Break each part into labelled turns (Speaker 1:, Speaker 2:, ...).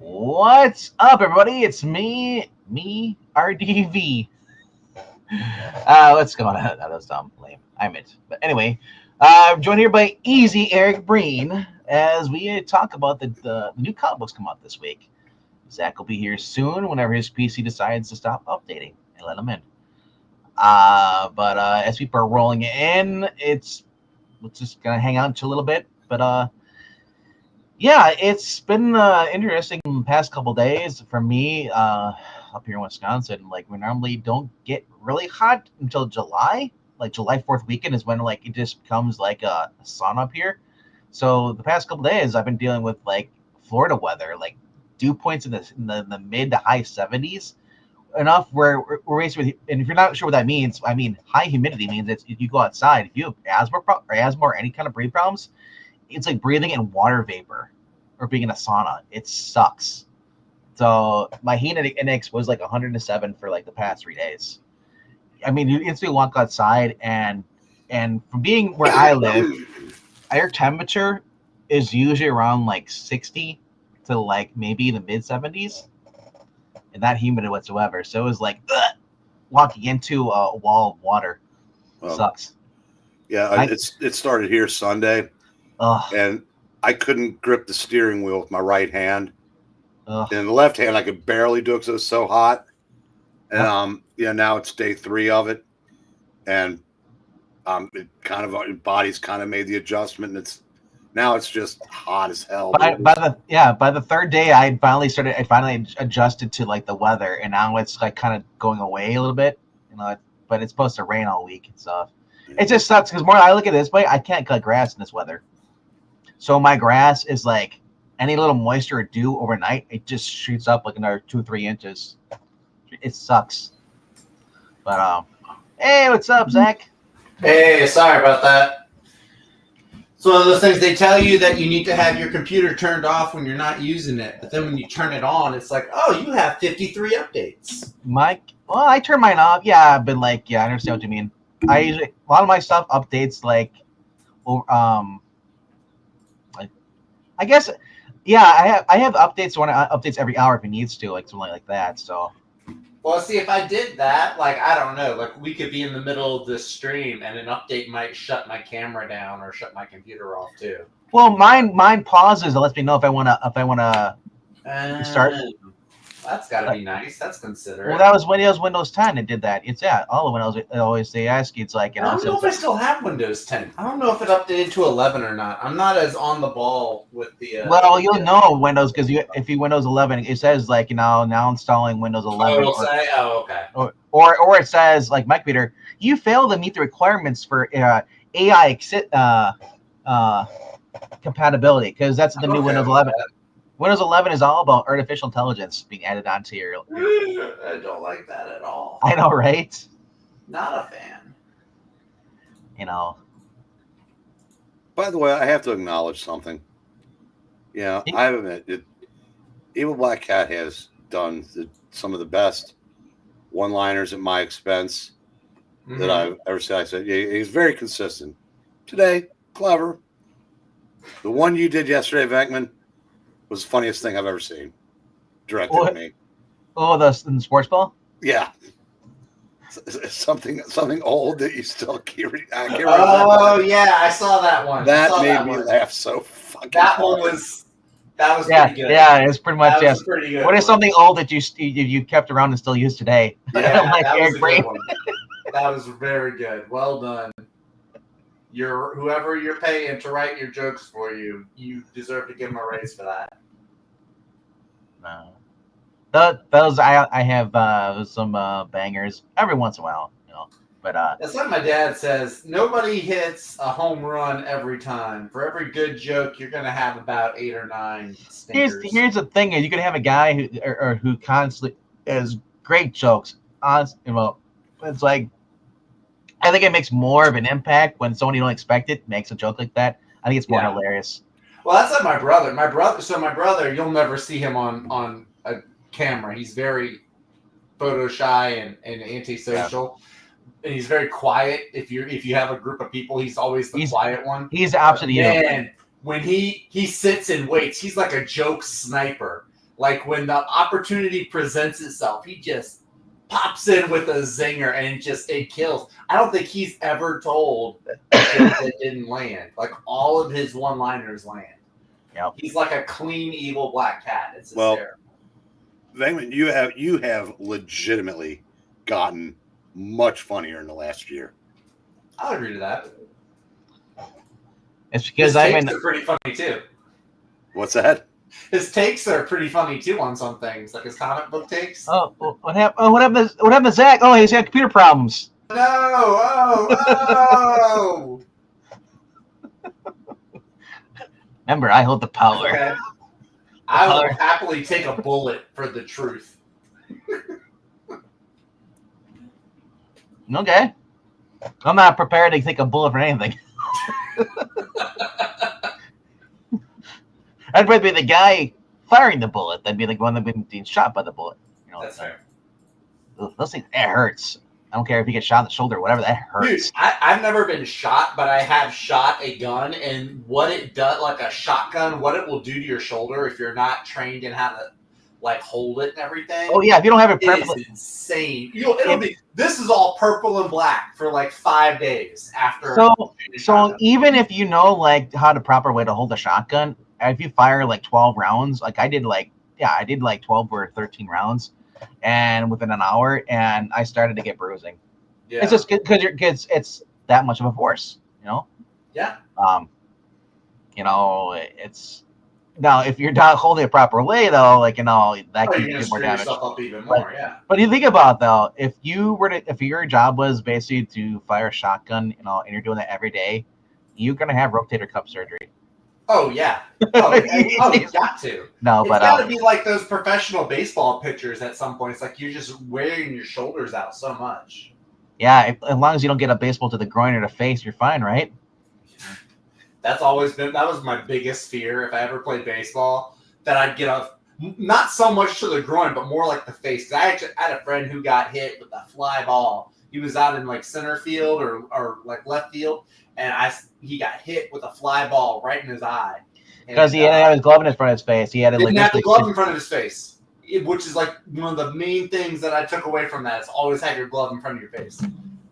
Speaker 1: What's up, everybody? It's me, RDV. What's going on? That was dumb, lame. I meant. But anyway, I'm joined here by Easy Eric Breen as we talk about the new comic books come out this week. Zach will be here soon whenever his PC decides to stop updating and let him in. But as people are rolling in, we're just gonna hang out a little bit. But yeah, it's been interesting past couple days for me up here in Wisconsin. Like, we normally don't get really hot until July. Like, July 4th weekend is when like it just becomes like a sun up here. So the past couple days, I've been dealing with like Florida weather, like dew points in the mid to high 70s, enough where we're basically. And if you're not sure what that means, I mean, high humidity means it's if you go outside, if you have asthma or any kind of breathing problems, it's like breathing in water vapor or being in a sauna. It sucks. So my heat index was like 107 for like the past 3 days. I mean, you instantly walk outside and from being where I live, air temperature is usually around like 60 to like maybe the mid 70s, and not humid whatsoever. So it was like walking into a wall of water. Sucks.
Speaker 2: Yeah, it started here Sunday, and I couldn't grip the steering wheel with my right hand. And the left hand, I could barely do it because it was so hot. And now it's day 3 of it, and it kind of, your body's kind of made the adjustment, and it's just hot as hell.
Speaker 1: By the third day, I finally adjusted to like the weather, and now it's like kind of going away a little bit, but it's supposed to rain all week and stuff. It just sucks because more I look at it this way, I can't cut grass in this weather. So my grass is like any little moisture or dew overnight, it just shoots up like another 2 or 3 inches. It sucks. But hey, what's up, Zach?
Speaker 3: Hey, sorry about that. It's one of those things they tell you that you need to have your computer turned off when you're not using it, but then when you turn it on, it's like, oh, you have 53 updates.
Speaker 1: Well, I turn mine off. Yeah, I've been like, I understand what you mean. I usually, a lot of my stuff updates like, I guess, yeah, I have updates when it updates every hour if it needs to, like something like that. So,
Speaker 3: well, see, if I did that, like, I don't know, like we could be in the middle of this stream and an update might shut my camera down or shut my computer off too.
Speaker 1: Well, mine pauses and lets me know if I wanna start.
Speaker 3: That's got to be nice. That's considerate.
Speaker 1: Well, that was Windows 10. It did that. It's all the Windows. They ask you. It's like,
Speaker 3: I don't know if I still have Windows 10. I don't know if it updated to 11 or not. I'm not as on the ball with the.
Speaker 1: Well, you'll know Windows because if you Windows 11, it says like now installing Windows 11.
Speaker 3: It'll say, okay.
Speaker 1: Or it says like my computer, you fail to meet the requirements for AI compatibility, because that's the new Windows 11. Windows 11 is all about artificial intelligence being added onto your.
Speaker 3: I don't like that at all.
Speaker 1: I know, right?
Speaker 3: Not a fan.
Speaker 2: By the way, I have to acknowledge something. Yeah, I have admit it. Evil Black Cat has done some of the best one-liners at my expense that I've ever seen. I said, yeah, he's very consistent. Today, clever. The one you did yesterday, Venkman, was the funniest thing I've ever seen. Directed at me.
Speaker 1: Oh, the sports ball?
Speaker 2: Yeah. Something old that you still can't remember.
Speaker 3: Oh, yeah, I saw that one.
Speaker 2: That made me laugh so fucking
Speaker 3: hard. That was pretty good.
Speaker 1: Yeah, it's pretty much, yes.
Speaker 3: Pretty good.
Speaker 1: What is something old that you kept around and still use today?
Speaker 3: Yeah, that was a good one. That was very good. Well done. Whoever you're paying to write your jokes for you, you deserve to give them a raise for that.
Speaker 1: No, those I have some bangers every once in a while, But
Speaker 3: that's like my dad says. Nobody hits a home run every time. For every good joke, you're gonna have about 8 or 9 stinkers.
Speaker 1: Here's the thing: is you can have a guy who constantly has great jokes. It's like, I think it makes more of an impact when someone you don't expect it makes a joke like that. I think it's more hilarious.
Speaker 3: Well, that's like my brother. My brother, you'll never see him on a camera. He's very photo shy and antisocial. Yeah. And he's very quiet. If you have a group of people, he's always the quiet one.
Speaker 1: He's absolutely.
Speaker 3: And when he sits and waits, he's like a joke sniper. Like when the opportunity presents itself, he just pops in with a zinger and it kills. I don't think he's ever told a joke that didn't land. Like all of his one-liners land.
Speaker 1: Yep.
Speaker 3: He's like a clean, evil black cat. It's
Speaker 2: hysterical. Venkman, you have legitimately gotten much funnier in the last year.
Speaker 3: I'll agree to that.
Speaker 1: It's because
Speaker 3: his takes are pretty funny too.
Speaker 2: What's that?
Speaker 3: His takes are pretty funny too on some things, like his comic book takes.
Speaker 1: Oh, what happened? Oh, what happened to Zach? Oh, he's got computer problems.
Speaker 3: No! Oh!
Speaker 1: Remember, I hold the power.
Speaker 3: Okay. I will happily take a bullet for the truth.
Speaker 1: Okay. I'm not prepared to take a bullet for anything. I'd rather be the guy firing the bullet than be the one that's being shot by the bullet. You know,
Speaker 3: that's fair.
Speaker 1: Those things, it hurts. I don't care if you get shot in the shoulder or whatever, that hurts.
Speaker 3: Dude, I've never been shot, but I have shot a gun, and what it does, like a shotgun, what it will do to your shoulder if you're not trained in how to like hold it and everything.
Speaker 1: Oh yeah, if you don't have it
Speaker 3: purple, it's insane. It'll be this is all purple and black for like 5 days after.
Speaker 1: So even if you know like how the proper way to hold a shotgun, if you fire like 12 rounds, like I did like 12 or 13 rounds, and within an hour, and I started to get bruising. Yeah. It's just because it's that much of a force, you know.
Speaker 3: Yeah.
Speaker 1: You know, it's. Now, if you're not holding it proper way, though, like that can
Speaker 3: do more damage. Yourself up even
Speaker 1: more,
Speaker 3: yeah.
Speaker 1: But you think about though, if your job was basically to fire a shotgun, and you're doing that every day, you're gonna have rotator cuff surgery.
Speaker 3: Oh yeah. Oh, you got to.
Speaker 1: No,
Speaker 3: it's gotta be like those professional baseball pitchers at some point. It's like you're just wearing your shoulders out so much.
Speaker 1: Yeah, as long as you don't get a baseball to the groin or the face, you're fine, right?
Speaker 3: That was my biggest fear if I ever played baseball, that I'd get not so much to the groin, but more like the face. I actually had a friend who got hit with a fly ball. He was out in like center field or like left field, and he got hit with a fly ball right in his eye.
Speaker 1: Because he had to have his glove in front of his face. He had
Speaker 3: didn't have the glove in front of his face, which is like one of the main things that I took away from that. Is always have your glove in front of your face.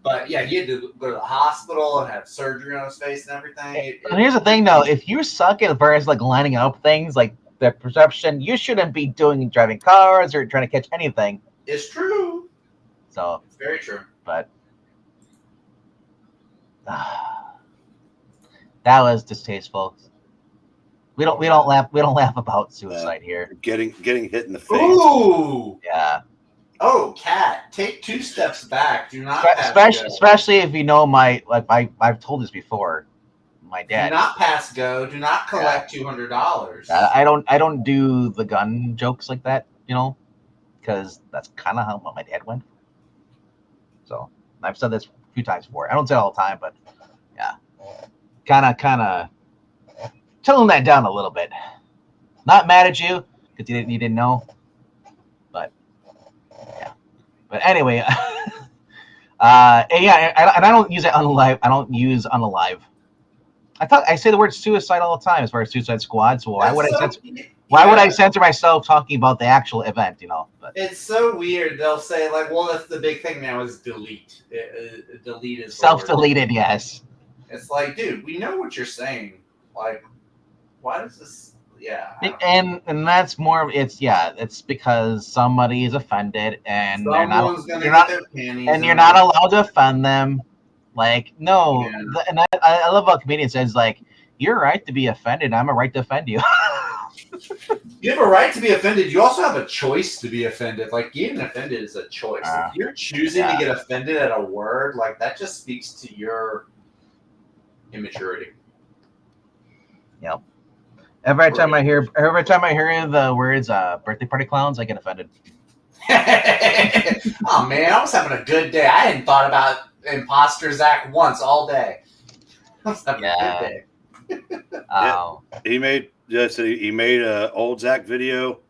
Speaker 3: But yeah, he had to go to the hospital and have surgery on his face and everything.
Speaker 1: And here's the thing, though: if you suck at first, like lining up things, like the perception, you shouldn't be driving cars or trying to catch anything.
Speaker 3: It's true.
Speaker 1: So
Speaker 3: it's very true.
Speaker 1: But that was distasteful. We don't laugh about suicide here.
Speaker 2: Getting hit in the face.
Speaker 3: Ooh.
Speaker 1: Yeah.
Speaker 3: Oh, Kat, take 2 steps back. Do not
Speaker 1: especially if you know I've told this before. My dad.
Speaker 3: Do not pass go. Do not collect $200.
Speaker 1: I don't do the gun jokes like that, because that's kind of how my dad went. So I've said this a few times before. I don't say it all the time, but yeah, kind of tone that down a little bit. Not mad at you because you didn't know, but yeah. But anyway, and I don't use it on live. I don't use unalive. I say the word suicide all the time as far as Suicide Squad. So why would I censor myself talking about the actual event? But
Speaker 3: it's so weird. They'll say like, "Well, that's the big thing now is delete. Delete is
Speaker 1: self-deleted." Yes.
Speaker 3: It's like, dude, we know what you're saying. Like, why does this? Yeah.
Speaker 1: And that's more of it's because somebody is offended and you're not allowed to offend them. Like, no. Yeah. And I love how a comedian says, like, you're right to be offended. I'm a right to offend you.
Speaker 3: You have a right to be offended. You also have a choice to be offended. Like, getting offended is a choice. If you're choosing to get offended at a word, like, that just speaks to your immaturity.
Speaker 1: Yep. Every time I hear the words birthday party clowns, I get offended.
Speaker 3: Oh man, I was having a good day. I hadn't thought about Imposter Zach once all day. I was having a good day.
Speaker 1: Oh.
Speaker 2: He made a old Zach video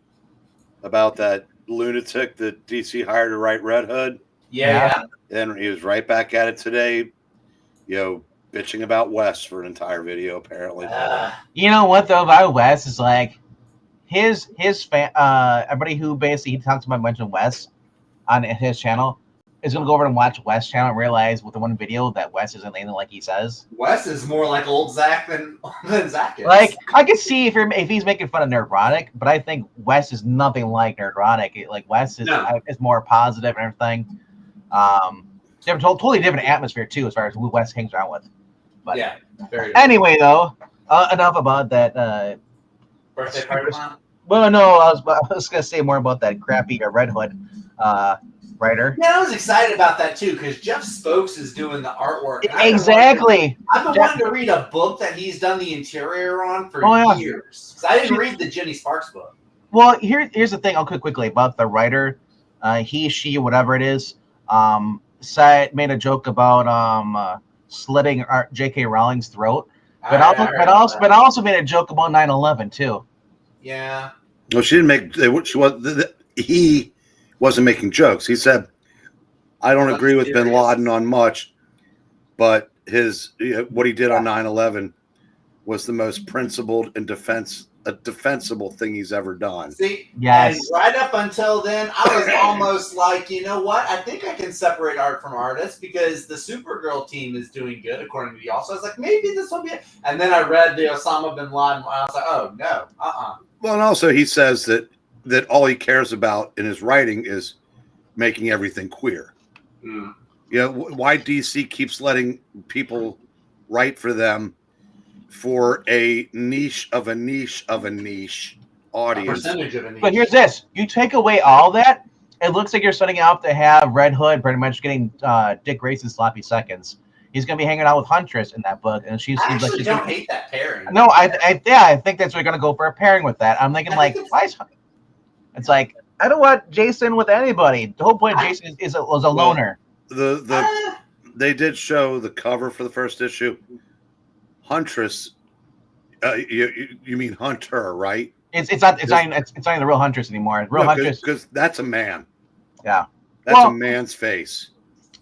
Speaker 2: about that lunatic that DC hired to write Red Hood.
Speaker 3: Yeah.
Speaker 2: And he was right back at it today, bitching about Wes for an entire video, apparently.
Speaker 1: You know what, though, about Wes is like, his fan, everybody who basically he talks about mentioned Wes on his channel is gonna go over and watch Wes' channel and realize with the one video that Wes isn't anything like he says.
Speaker 3: Wes is more like old Zach than Zach is.
Speaker 1: Like I can see if he's making fun of Nerdrotic, but I think Wes is nothing like Nerdrotic. Like Wes is more positive and everything. Totally different atmosphere too, as far as who Wes hangs around with. But
Speaker 3: yeah.
Speaker 1: Anyway, though, enough about that.
Speaker 3: Birthday party plan?
Speaker 1: Well, no, I was gonna say more about that crappy Red Hood writer.
Speaker 3: Yeah, I was excited about that too because Jeff Spokes is doing the artwork.
Speaker 1: Exactly.
Speaker 3: I've been wanting to read a book that he's done the interior on for years. Because I didn't read the Jenny Sparks book.
Speaker 1: Well, here's the thing. I'll quickly about the writer. He, she, whatever it is, made a joke about slitting J.K. Rowling's throat, but also made a joke about 9/11 too.
Speaker 3: Yeah.
Speaker 2: No, she didn't make. He wasn't making jokes. He said, "I don't agree with Bin Laden on much, but what he did on 9/11 was the most principled and defensible thing he's ever done."
Speaker 3: See,
Speaker 1: yes.
Speaker 3: And right up until then, I was almost like, you know what? I think I can separate art from artists because the Supergirl team is doing good, according to y'all. So I was like, maybe this will be it. And then I read the Osama bin Laden. I was like, oh no,
Speaker 2: Well, and also he says that all he cares about in his writing is making everything queer.
Speaker 3: Mm.
Speaker 2: You know, why DC keeps letting people write for them for a niche of a niche of a niche audience.
Speaker 3: A percentage of a niche.
Speaker 1: But here's this. You take away all that, it looks like you're setting out to have Red Hood pretty much getting Dick Grayson's sloppy seconds. He's going to be hanging out with Huntress in that book, and she seems like she's
Speaker 3: don't hate that pairing.
Speaker 1: No, I think that's we're going to go for a pairing with that. I'm thinking why is it's like I don't want Jason with anybody. The whole point of Jason was a loner.
Speaker 2: They did show the cover for the first issue. Huntress, you mean Hunter, right?
Speaker 1: It's not the real Huntress anymore. Real Huntress
Speaker 2: because that's a man.
Speaker 1: Yeah,
Speaker 2: that's a man's face.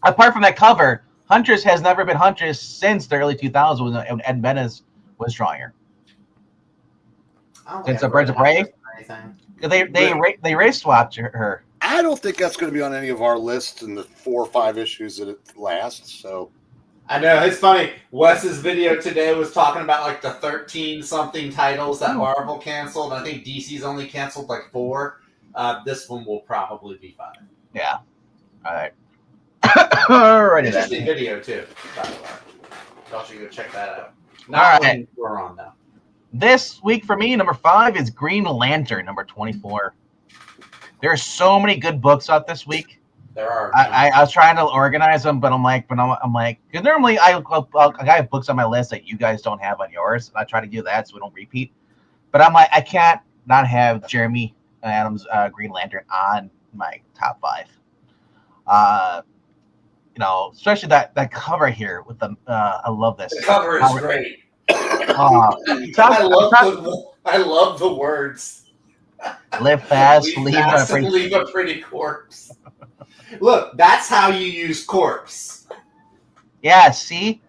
Speaker 1: Apart from that cover, Huntress has never been Huntress since the early 2000s when Ed Benes was drawing her. Since the Birds of Prey, they race swapped her.
Speaker 2: I don't think that's going to be on any of our lists in the 4 or 5 issues that it lasts. So
Speaker 3: I know it's funny. Wes's video today was talking about like the 13 something titles that Marvel canceled. I think DC's only canceled like 4. This one will probably be 5.
Speaker 1: Yeah. All right. Alrighty.
Speaker 3: Interesting video too. By the way, y'all should go check that out.
Speaker 1: All right.
Speaker 3: We're on now.
Speaker 1: This week for me, number 5 is Green Lantern, number 24. There are so many good books out this week.
Speaker 3: There are.
Speaker 1: I was trying to organize them, but I'm like, because normally I have books on my list that you guys don't have on yours. I try to do that so we don't repeat. But I'm like, I can't not have Jeremy Adams' Green Lantern on my top 5. Especially that cover here with the. I love this.
Speaker 3: The cover is great. I love the words.
Speaker 1: Live fast, leave
Speaker 3: a pretty corpse. Look, that's how you use corpse.
Speaker 1: Yeah, see?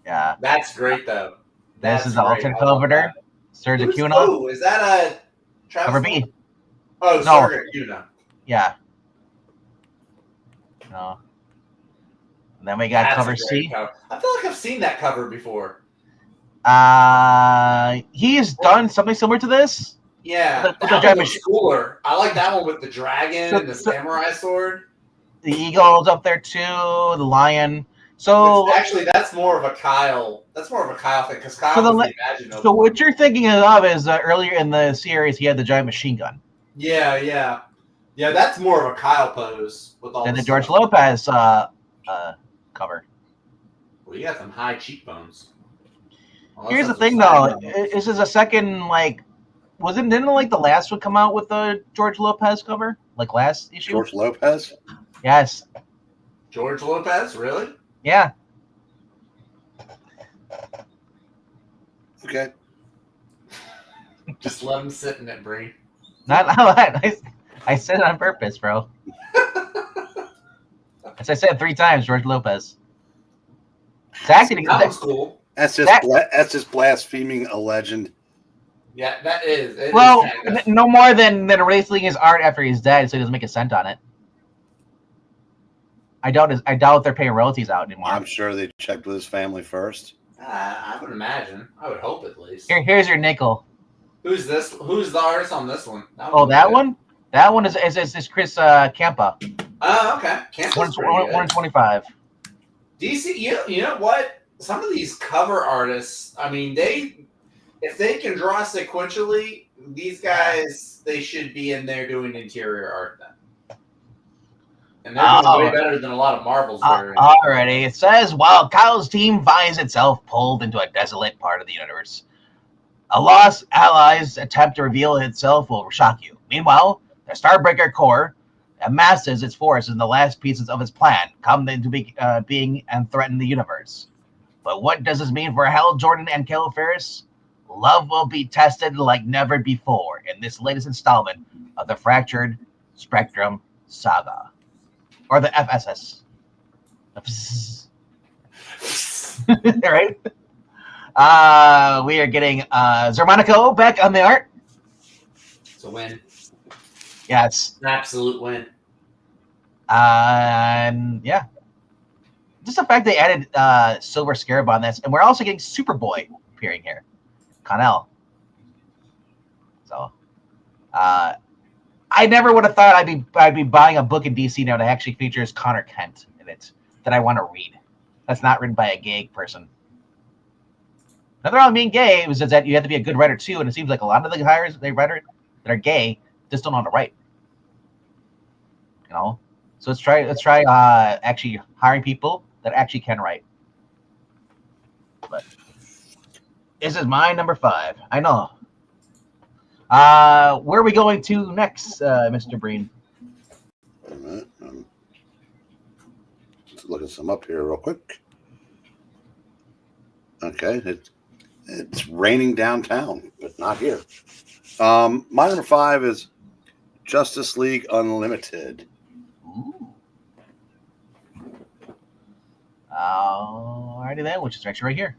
Speaker 1: Yeah.
Speaker 3: This is
Speaker 1: the alternate cover. Serge Acuna.
Speaker 3: Oh, is that a Travis
Speaker 1: cover B?
Speaker 3: Oh, no. Serge Acuna.
Speaker 1: Yeah. No. And then we got cover C.
Speaker 3: Cover. I feel like I've seen that cover before.
Speaker 1: He's done something similar to this.
Speaker 3: Yeah, that was cooler. I like that one with the dragon and the samurai sword.
Speaker 1: The eagle's up there too. The lion. So
Speaker 3: actually, that's more of a Kyle. That's more of a Kyle thing because Kyle was the Imagine.
Speaker 1: So what you're thinking of is earlier in the series, he had the giant machine gun.
Speaker 3: Yeah. That's more of a Kyle pose with all.
Speaker 1: And the George Lopez cover.
Speaker 3: Well, you got some high cheekbones.
Speaker 1: Here's the thing, though. This is a second, didn't the last one come out with the George Lopez cover? Like last issue?
Speaker 2: George Lopez?
Speaker 1: Yes.
Speaker 3: George Lopez? Really?
Speaker 1: Yeah.
Speaker 2: Okay.
Speaker 3: Just let him sit in it, Bree.
Speaker 1: I said it on purpose, bro. As I said 3 times, George Lopez.
Speaker 3: That was cool.
Speaker 2: That's just blaspheming a legend.
Speaker 3: Yeah, that is. It
Speaker 1: Well,
Speaker 3: is kind of,
Speaker 1: no more than releasing his art after he's dead, so he doesn't make a cent on it. I doubt they're paying royalties out anymore.
Speaker 2: I'm sure they checked with his family first.
Speaker 3: I would imagine. I would hope at least.
Speaker 1: Here's your nickel.
Speaker 3: Who's this? Who's the artist on this one?
Speaker 1: That one? That one is Chris Campa.
Speaker 3: Oh, okay. Campa's pretty good.
Speaker 1: 125.
Speaker 3: DC, you know what? Some of these cover artists, I mean, if they can draw sequentially, these guys, they should be in there doing interior art then. And they're doing way better than a lot of Marvel's.
Speaker 1: Alrighty. It says, while Kyle's team finds itself pulled into a desolate part of the universe, a lost ally's attempt to reveal itself will shock you. Meanwhile, the Starbreaker Corps amasses its forces and the last pieces of its plan come into being and threaten the universe. But what does this mean for Hal Jordan and Kale Ferris? Love will be tested like never before in this latest installment of the Fractured Spectrum Saga. Or the FSS. Right? We are getting Zermanico back on the art.
Speaker 3: It's a win.
Speaker 1: Yes.
Speaker 3: An absolute win.
Speaker 1: Yeah. Just the fact they added Silver Scarab on this, and we're also getting Superboy appearing here. Connell. So I never would have thought I'd be buying a book in DC now that actually features Connor Kent in it that I want to read. That's not written by a gay person. Nothing wrong with being gay. It was just that you have to be a good writer too, and it seems like a lot of the hires they writer that are gay just don't know how to write. You know, so let's try actually hiring people that actually can write. But this is my number 5. I know. Where are we going to next, Mr. Breen?
Speaker 2: Wait a minute. Let's look at some up here real quick. Okay, it's raining downtown, but not here. My number 5 is Justice League Unlimited.
Speaker 1: Ooh. Alrighty then, which is actually right here.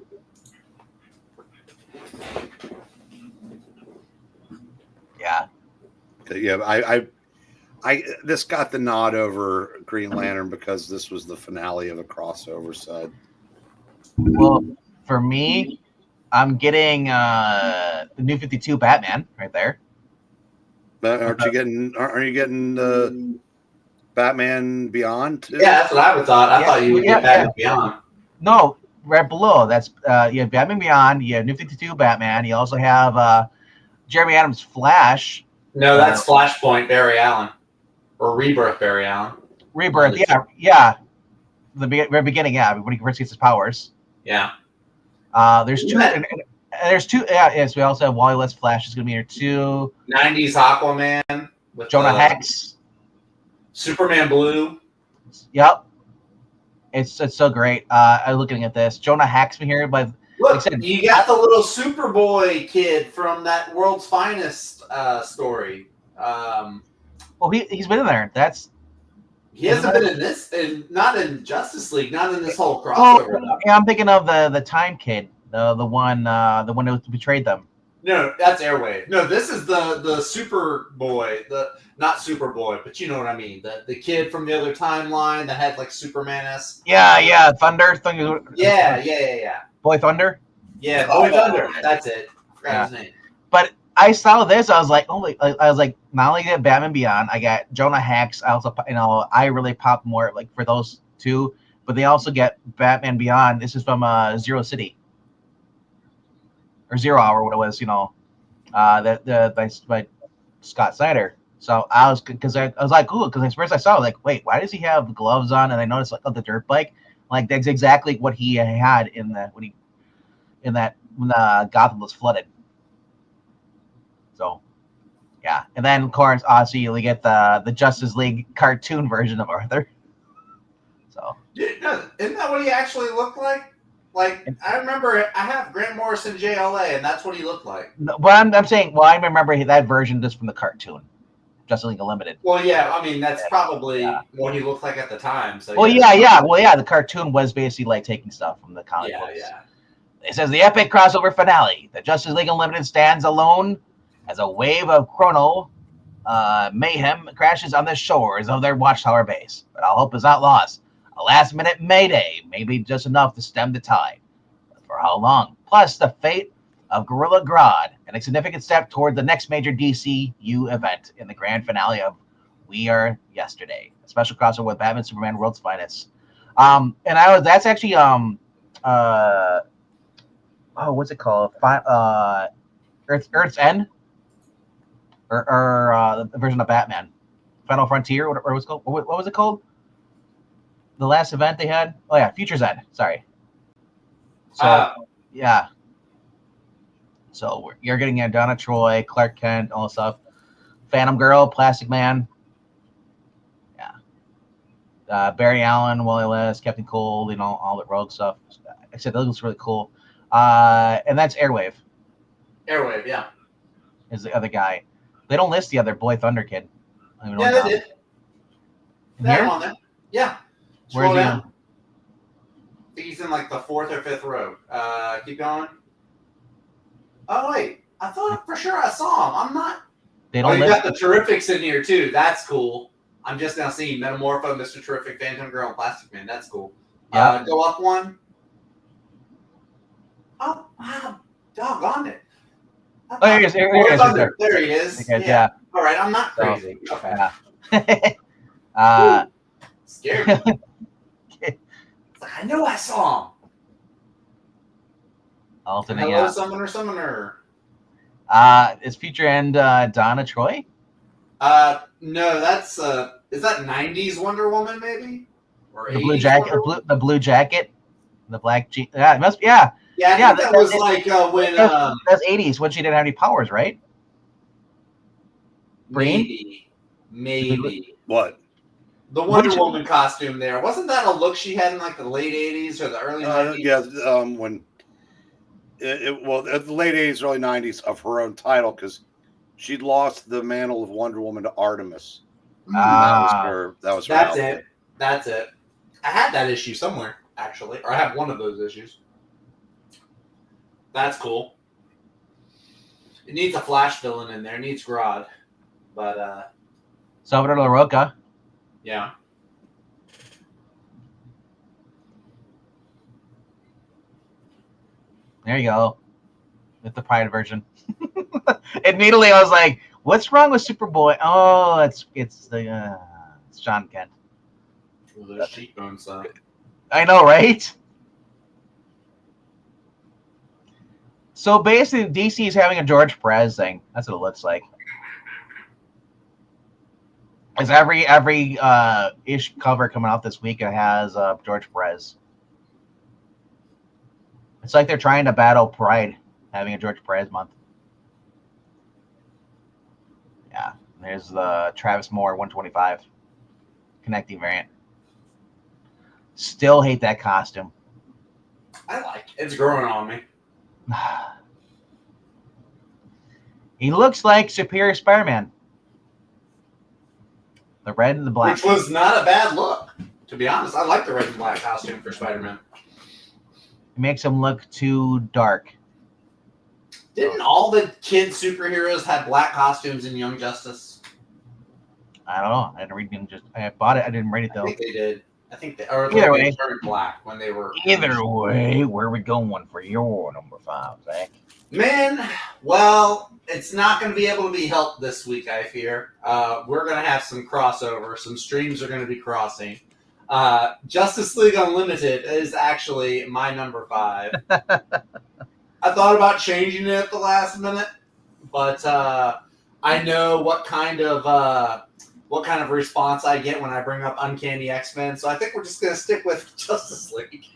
Speaker 1: Yeah.
Speaker 2: Okay, yeah, I this got the nod over Green Lantern because this was the finale of a crossover side.
Speaker 1: Well, for me, I'm getting the New 52 Batman right there.
Speaker 2: But aren't you getting the Batman Beyond too?
Speaker 3: Yeah, that's what I would thought. I thought you would get Batman Beyond.
Speaker 1: No, right below. That's you have Batman Beyond, you have New 52 Batman, you also have Jeremy Adams' Flash.
Speaker 3: No, that's Flashpoint Barry Allen. Or Rebirth Barry Allen.
Speaker 1: Rebirth, yeah. The very beginning, yeah, when he first gets his powers.
Speaker 3: Yeah.
Speaker 1: There's two. And there's two. Yeah, yes. We also have Wally West Flash is going to be here too.
Speaker 3: 90s Aquaman with
Speaker 1: Jonah Hex.
Speaker 3: Superman Blue.
Speaker 1: Yep. It's so great. I'm looking at this. Jonah Hex been here, but
Speaker 3: look,
Speaker 1: like I said,
Speaker 3: you got the little Superboy kid from that World's Finest story.
Speaker 1: Well, he's been in there.
Speaker 3: He hasn't been in this, and not in Justice League, not in this whole crossover.
Speaker 1: Oh, yeah, I'm thinking of the Time Kid, the one who betrayed them.
Speaker 3: No, that's Airwave. No, this is the Superboy, not Superboy, but you know what I mean. The kid from the other timeline that had like Superman-esque.
Speaker 1: Yeah, Thunder.
Speaker 3: Yeah.
Speaker 1: Boy Thunder.
Speaker 3: Yeah, Boy Thunder. That's it. Forgot his name.
Speaker 1: But I saw this. I was like, not only get Batman Beyond, I got Jonah Hex. I also, I really pop more like for those two. But they also get Batman Beyond. This is from Zero City or Zero Hour, what it was, by Scott Snyder. So I was like, cool, because at first I saw like, wait, why does he have gloves on? And I noticed like the dirt bike, like that's exactly what he had when Gotham was flooded. So, yeah, and then of course, obviously, you get the Justice League cartoon version of Arthur. So,
Speaker 3: isn't that what he actually looked like? Like I remember, I have Grant Morrison JLA, and that's what he looked like.
Speaker 1: Well, I'm saying, well, I remember that version just from the cartoon, Justice League Unlimited.
Speaker 3: Well, yeah, I mean that's probably what he looked like at the time. So,
Speaker 1: well, yeah. The cartoon was basically like taking stuff from the comic books. It says the epic crossover finale. The Justice League Unlimited stands alone as a wave of chrono mayhem crashes on the shores of their watchtower base. But all hope is not lost. A last-minute mayday may be just enough to stem the tide. But for how long? Plus, the fate of Gorilla Grodd, and a significant step toward the next major DCU event in the grand finale of We Are Yesterday, a special crossover with Batman, Superman, World's Finest. That's actually what's it called? Earth's End, or the version of Batman, Final Frontier, or was it called? What was it called? The last event they had? Oh yeah, Future's End. Sorry. So yeah. So you're getting Donna Troy, Clark Kent, all this stuff. Phantom Girl, Plastic Man. Yeah. Barry Allen, Wally West, Captain Cold, all the Rogue stuff. I said that looks really cool. And that's Airwave.
Speaker 3: Airwave, yeah.
Speaker 1: Is the other guy. They don't list the other Boy Thunder kid.
Speaker 3: Yeah, they did. They're on there. Yeah.
Speaker 1: Where's he?
Speaker 3: I think he's in like the 4th or 5th row. Keep going. Oh wait, I thought for sure I saw him. I'm not.
Speaker 1: They don't.
Speaker 3: You got the Terrifics in here too. That's cool. I'm just now seeing Metamorpho, Mr. Terrific, Phantom Girl, and Plastic Man. That's cool.
Speaker 1: Yeah.
Speaker 3: Go up one. Oh wow, doggone it.
Speaker 1: Oh, here he is.
Speaker 3: There he is.
Speaker 1: Yeah.
Speaker 3: All right, I'm not crazy. Okay.
Speaker 1: Yeah.
Speaker 3: Scared me. I know I saw him.
Speaker 1: Alternate.
Speaker 3: Hello, summoner.
Speaker 1: Is Future End Donna Troy?
Speaker 3: No, that's is that 90s Wonder Woman maybe? Or
Speaker 1: the blue jacket, the blue jacket, the black jeans. Yeah, it must be. Yeah.
Speaker 3: Yeah, I think that was like when
Speaker 1: that's 80s when she didn't have any powers, right?
Speaker 3: Maybe.
Speaker 2: What?
Speaker 3: The Wonder Woman costume there. Wasn't that a look she had in like the late 80s or the early 90s?
Speaker 2: Yeah, when at the late 80s, early 90s of her own title, because she'd lost the mantle of Wonder Woman to Artemis. That was her outfit.
Speaker 3: That's it. I had that issue somewhere, actually. Or I have one of those issues. That's cool. It needs a Flash villain in there. It needs Grodd. But,
Speaker 1: Salvador LaRocca.
Speaker 3: Yeah.
Speaker 1: There you go. With the Pride version. Immediately I was like, what's wrong with Superboy? Oh, it's John Kent.
Speaker 3: Well, those cheekbones.
Speaker 1: I know, right? So basically, DC is having a George Perez thing. That's what it looks like. Is every ish cover coming out this week? It has George Perez. It's like they're trying to battle Pride, having a George Perez month. Yeah, there's the Travis Moore 125 connecting variant. Still hate that costume.
Speaker 3: I like it. It's growing on me.
Speaker 1: He looks like Superior Spider-Man. The red and the black.
Speaker 3: Which was not a bad look, to be honest. I like the red and black costume for Spider-Man.
Speaker 1: It makes him look too dark.
Speaker 3: Didn't all the kid superheroes have black costumes in Young Justice?
Speaker 1: I don't know. I didn't read them. I bought it. I didn't read it though.
Speaker 3: I think they did. I think they, or
Speaker 1: either way,
Speaker 3: they turned black when they were.
Speaker 1: Either way, where are we going for your number 5, Zach?
Speaker 3: Man, well, it's not going to be able to be helped this week, I fear. We're going to have some crossover. Some streams are going to be crossing. Justice League Unlimited is actually my number 5. I thought about changing it at the last minute, but I know what kind of response I get when I bring up Uncanny X-Men, so I think we're just going to stick with Justice League.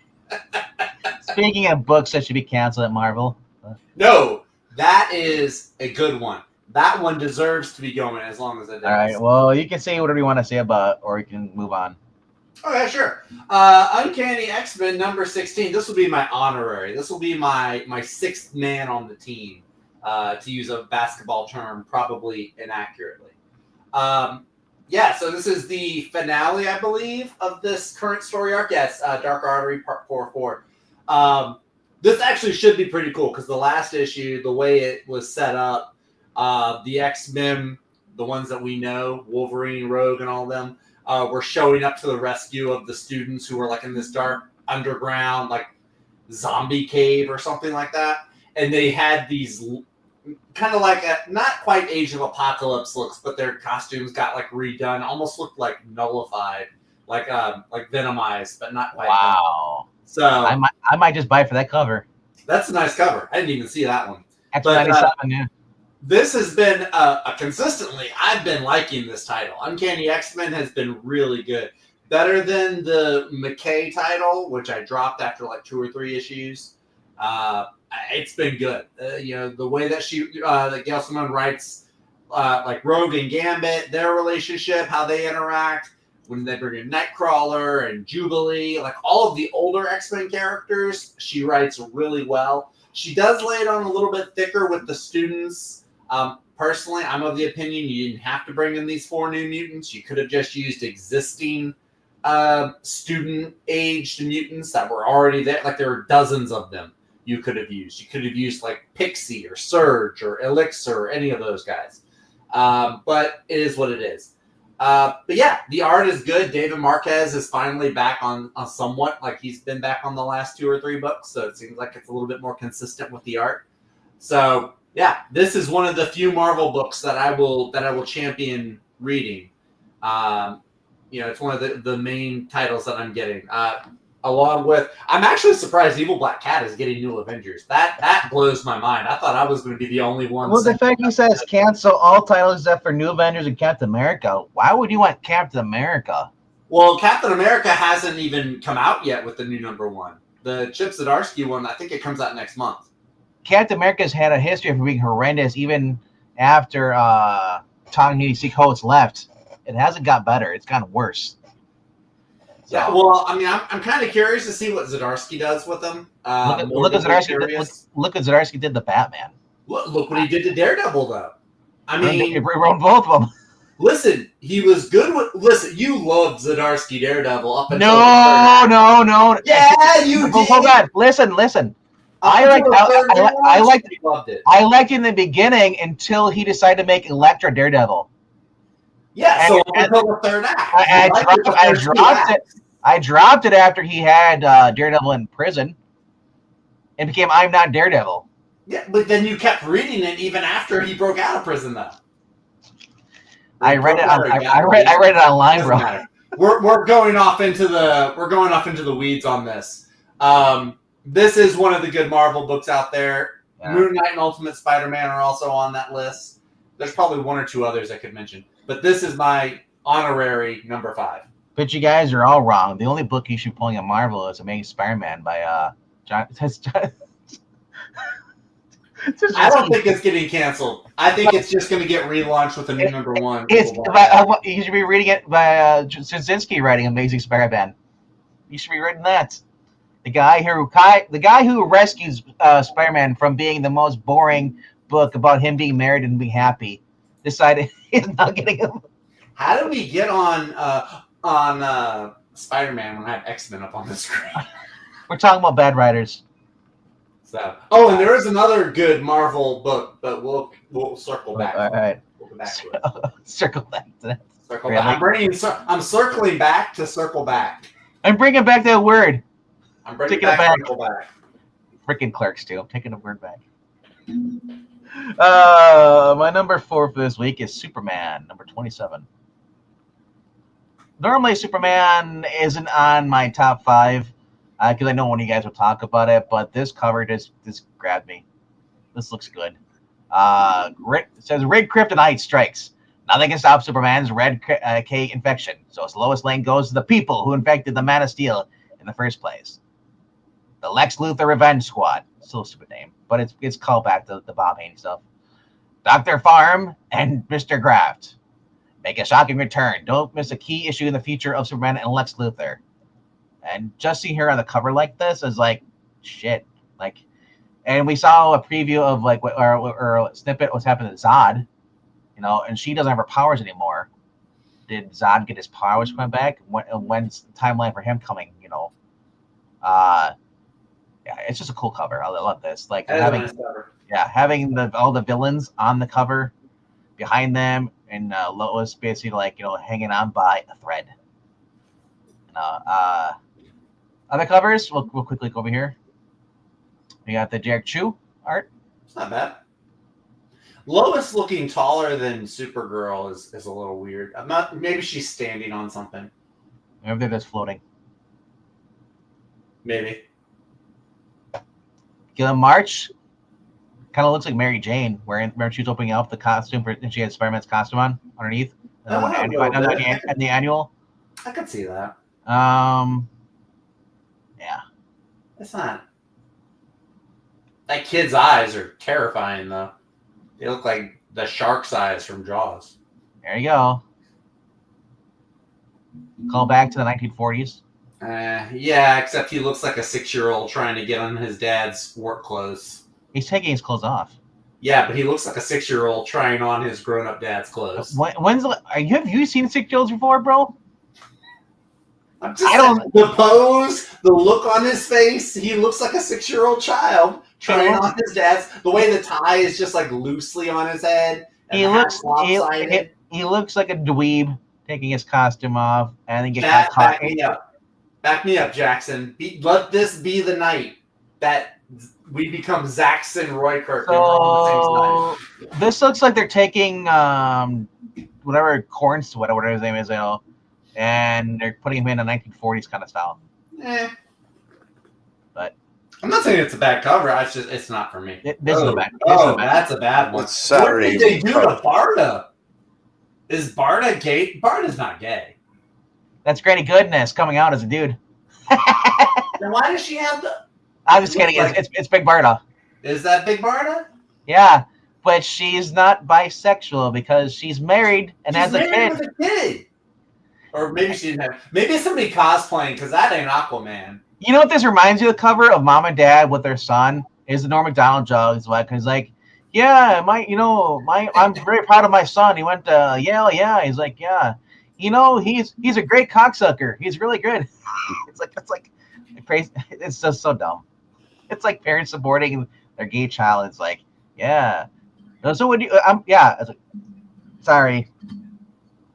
Speaker 1: Speaking of books that should be canceled at Marvel.
Speaker 3: No, that is a good one. That one deserves to be going as long as it does.
Speaker 1: All right, well, you can say whatever you want to say about it, or you can move on.
Speaker 3: Okay, sure. Uncanny X-Men number 16. This will be my honorary. This will be my 6th man on the team, to use a basketball term, probably inaccurately. Yeah, so this is the finale, I believe, of this current story arc. Yes, Dark Artery Part 4. This actually should be pretty cool because the last issue, the way it was set up, the X-Men, the ones that we know, Wolverine, Rogue, and all of them, were showing up to the rescue of the students who were like in this dark underground, like zombie cave or something like that. And they had these kind of like not quite Age of Apocalypse looks, but their costumes got like redone, almost looked like nullified, like Venomized, but not quite.
Speaker 1: Wow.
Speaker 3: So
Speaker 1: I might just buy it for that cover.
Speaker 3: That's a nice cover. I didn't even see that one.
Speaker 1: X97, yeah.
Speaker 3: This has been consistently, I've been liking this title. Uncanny X-Men has been really good. Better than the McKay title, which I dropped after like 2 or 3 issues. It's been good. The way that that Gail Simone writes, like Rogue and Gambit, their relationship, how they interact, when they bring in Nightcrawler and Jubilee, like all of the older X-Men characters, she writes really well. She does lay it on a little bit thicker with the students. Personally, I'm of the opinion you didn't have to bring in these 4 new mutants. You could have just used existing student-aged mutants that were already there. Like there were dozens of them you could have used. You could have used like Pixie or Surge or Elixir or any of those guys. But it is what it is. But yeah, the art is good. David Marquez is finally back on somewhat, like he's been back on the last 2 or 3 books, so it seems like it's a little bit more consistent with the art. So yeah, this is one of the few Marvel books that I will champion reading. It's one of the main titles that I'm getting. Along with, I'm actually surprised Evil Black Cat is getting New Avengers. That blows my mind. I thought I was going to be the only one.
Speaker 1: Well, the fact he says cancel all titles except for New Avengers and Captain America. Why would you want Captain America?
Speaker 3: Well, Captain America hasn't even come out yet with the new #1. The Chip Zdarsky one, I think it comes out next month.
Speaker 1: Captain America's had a history of being horrendous even after Ta-Nehisi Coates left. It hasn't got better. It's gotten worse.
Speaker 3: So. Yeah, well, I mean, I'm kind of curious to see what Zdarsky does with them.
Speaker 1: Look at Zdarsky did the Batman.
Speaker 3: Look what he did to Daredevil, though. I mean,
Speaker 1: he wrote both of them.
Speaker 3: Listen, he was good with. Listen, you loved Zdarsky Daredevil up until.
Speaker 1: No.
Speaker 3: Yeah, you did.
Speaker 1: Hold on. Listen. I liked it. I liked it in the beginning until he decided to make Elektra Daredevil.
Speaker 3: Yeah, so until the third act.
Speaker 1: I dropped it after he had Daredevil in prison. It became I'm Not Daredevil.
Speaker 3: Yeah, but then you kept reading it even after he broke out of prison, though.
Speaker 1: I read it online, bro.
Speaker 3: We're going off into the weeds on this. This is one of the good Marvel books out there. Yeah. Moon Knight and Ultimate Spider-Man are also on that list. There's probably 1 or 2 others I could mention. But this is my honorary number 5.
Speaker 1: But you guys are all wrong. The only book you should be pulling in Marvel is Amazing Spider-Man by John.
Speaker 2: I don't think it's getting canceled. I think it's just going to get relaunched with a new #1.
Speaker 1: You should be reading it by Straczynski writing Amazing Spider-Man. You should be reading that. The guy who rescues Spider-Man from being the most boring book about him being married and being happy decided he's not getting him.
Speaker 3: How do we get on Spider-Man when I have X-Men up on the screen?
Speaker 1: We're talking about bad writers.
Speaker 3: So, and there is another good Marvel book, but we'll circle back.
Speaker 1: All right.
Speaker 3: We'll go back to
Speaker 1: it. Circle back to that.
Speaker 3: Circle back. I'm circling back to circle back.
Speaker 1: I'm bringing back that word.
Speaker 3: I'm bringing back circle back.
Speaker 1: Freaking clerks too. I'm taking the word back. My number 4 for this week is Superman, number 27. Normally, Superman isn't on my top 5 because I know one of you guys will talk about it, but this cover just grabbed me. This looks good. It says Red Kryptonite strikes. Nothing can stop Superman's Red K infection, so its Lois Lane goes to the people who infected the Man of Steel in the first place. The Lex Luthor Revenge Squad. Still a stupid name, but it's called back to the Bob Haynes stuff. Dr. Farm and Mr. Graft make a shocking return. Don't miss a key issue in the future of Superman and Lex Luthor. And just seeing her on the cover like this is like, shit. Like, and we saw a preview of like or a snippet what's happened to Zod, and she doesn't have her powers anymore. Did Zod get his powers coming back? When's the timeline for him coming? Yeah, it's just a cool cover. I love this. Like
Speaker 3: That is a
Speaker 1: having
Speaker 3: nice cover.
Speaker 1: having all the villains on the cover behind them, and Lois basically like hanging on by a thread. Other covers, we'll quickly go over here. We got the Derek Chu art.
Speaker 3: It's not bad. Lois looking taller than Supergirl is a little weird. I'm not. Maybe she's standing on something.
Speaker 1: Maybe they're just floating.
Speaker 3: Maybe.
Speaker 1: Gillian March kind of looks like Mary Jane. Remember she was opening up the costume and she had Spider-Man's costume on underneath. And the annual.
Speaker 3: I could see that.
Speaker 1: Yeah.
Speaker 3: It's not. That kid's eyes are terrifying, though. They look like the shark's eyes from Jaws.
Speaker 1: There you go. Call back to the 1940s.
Speaker 3: Yeah, except he looks like a 6-year-old trying to get on his dad's work clothes.
Speaker 1: He's taking his clothes off.
Speaker 3: Yeah, but he looks like a 6-year-old trying on his grown-up dad's clothes.
Speaker 1: Have you seen 6-year-olds before, bro?
Speaker 3: The pose, the look on his face, he looks like a 6-year-old child trying on his dad's. The way the tie is just like loosely on his head.
Speaker 1: He looks like a dweeb taking his costume off and then
Speaker 3: back me up. Back me up, Jackson. Let this be the night that we become Zaxxon Roykirk.
Speaker 1: So this looks like they're taking whatever his name is, and they're putting him in a 1940s kind of style. But
Speaker 3: I'm not saying it's a bad cover. It's not for me.
Speaker 1: That's a bad
Speaker 3: one.
Speaker 2: It's Saturday.
Speaker 3: What did they do to Barda? Is Barda gay? Barda's not gay.
Speaker 1: That's Granny Goodness coming out as a dude.
Speaker 3: Then why does she have the?
Speaker 1: I'm just kidding. It's Big Barda.
Speaker 3: Is that Big Barda?
Speaker 1: Yeah, but she's not bisexual because she's married and has a kid.
Speaker 3: With a kid. Or maybe she didn't have. Maybe it's somebody cosplaying because that ain't Aquaman.
Speaker 1: You know what this reminds you of? The cover of Mom and Dad with their son is the Norm Macdonald joke. Because like, yeah, I'm very proud of my son. He went to Yale. Yeah, he's like, yeah, he's a great cocksucker. He's really good. it's like crazy. It's just so dumb. It's like parents supporting their gay child. It's like, yeah. So would you? It's like, sorry.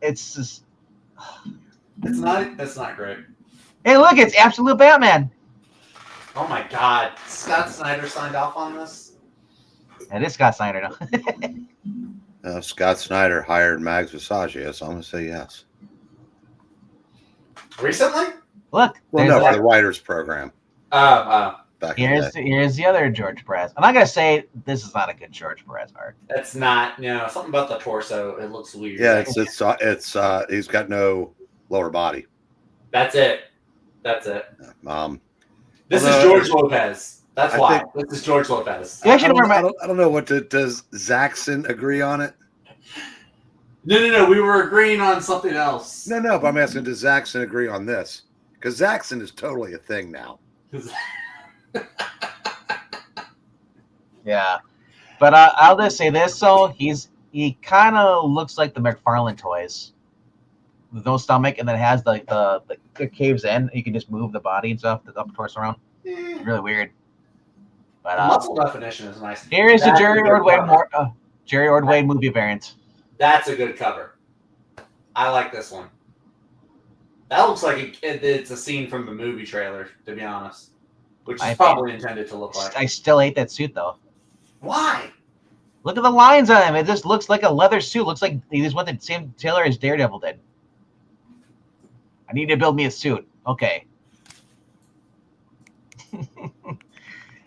Speaker 1: It's just.
Speaker 3: It's not great.
Speaker 1: Hey, look! It's Absolute Batman.
Speaker 3: Oh my God! Scott Snyder signed off on this.
Speaker 1: It is Scott Snyder now.
Speaker 2: Scott Snyder hired Mags Visagia, so I'm going to say yes.
Speaker 3: Recently?
Speaker 1: Look.
Speaker 2: Well, no, for the writers program. Back
Speaker 1: here's the other George Perez. I'm not going to say this is not a good George Perez art.
Speaker 3: It's not. Something about the torso. It looks weird.
Speaker 2: Yeah, it's he's got no lower body.
Speaker 3: That's it. This is George Lopez. That's why. This is George Lopez.
Speaker 2: I don't know what does Zaxxon agree on it?
Speaker 3: No. We were agreeing on something else.
Speaker 2: No. But I'm asking, does Zaxxon agree on this? Because Zaxxon is totally a thing now.
Speaker 1: Yeah, but I'll just say this: so he kind of looks like the McFarlane toys, with no stomach, and then has the caves in. You can just move the body and stuff, the upper torso around. It's really weird. But
Speaker 3: the muscle definition is nice.
Speaker 1: Here is the Jerry Ordway movie variant.
Speaker 3: That's a good cover. I like this one. That looks like it's a scene from the movie trailer, to be honest. Which is probably intended to look like.
Speaker 1: I still hate that suit, though.
Speaker 3: Why?
Speaker 1: Look at the lines on him. It just looks like a leather suit. Looks like he just went the same tailor as Daredevil did. I need to build me a suit. Okay.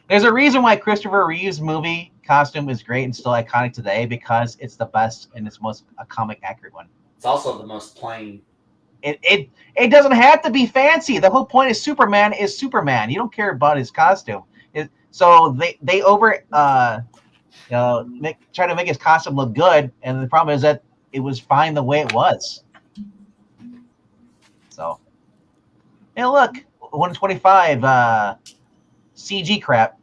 Speaker 1: There's a reason why Christopher Reeve's movie costume is great and still iconic today, because it's the best and it's most comic accurate one.
Speaker 3: It's also the most plain.
Speaker 1: It doesn't have to be fancy. The whole point is Superman is Superman. You don't care about his costume. So they try to make his costume look good, and the problem is that it was fine the way it was. So, look, 125 CG crap.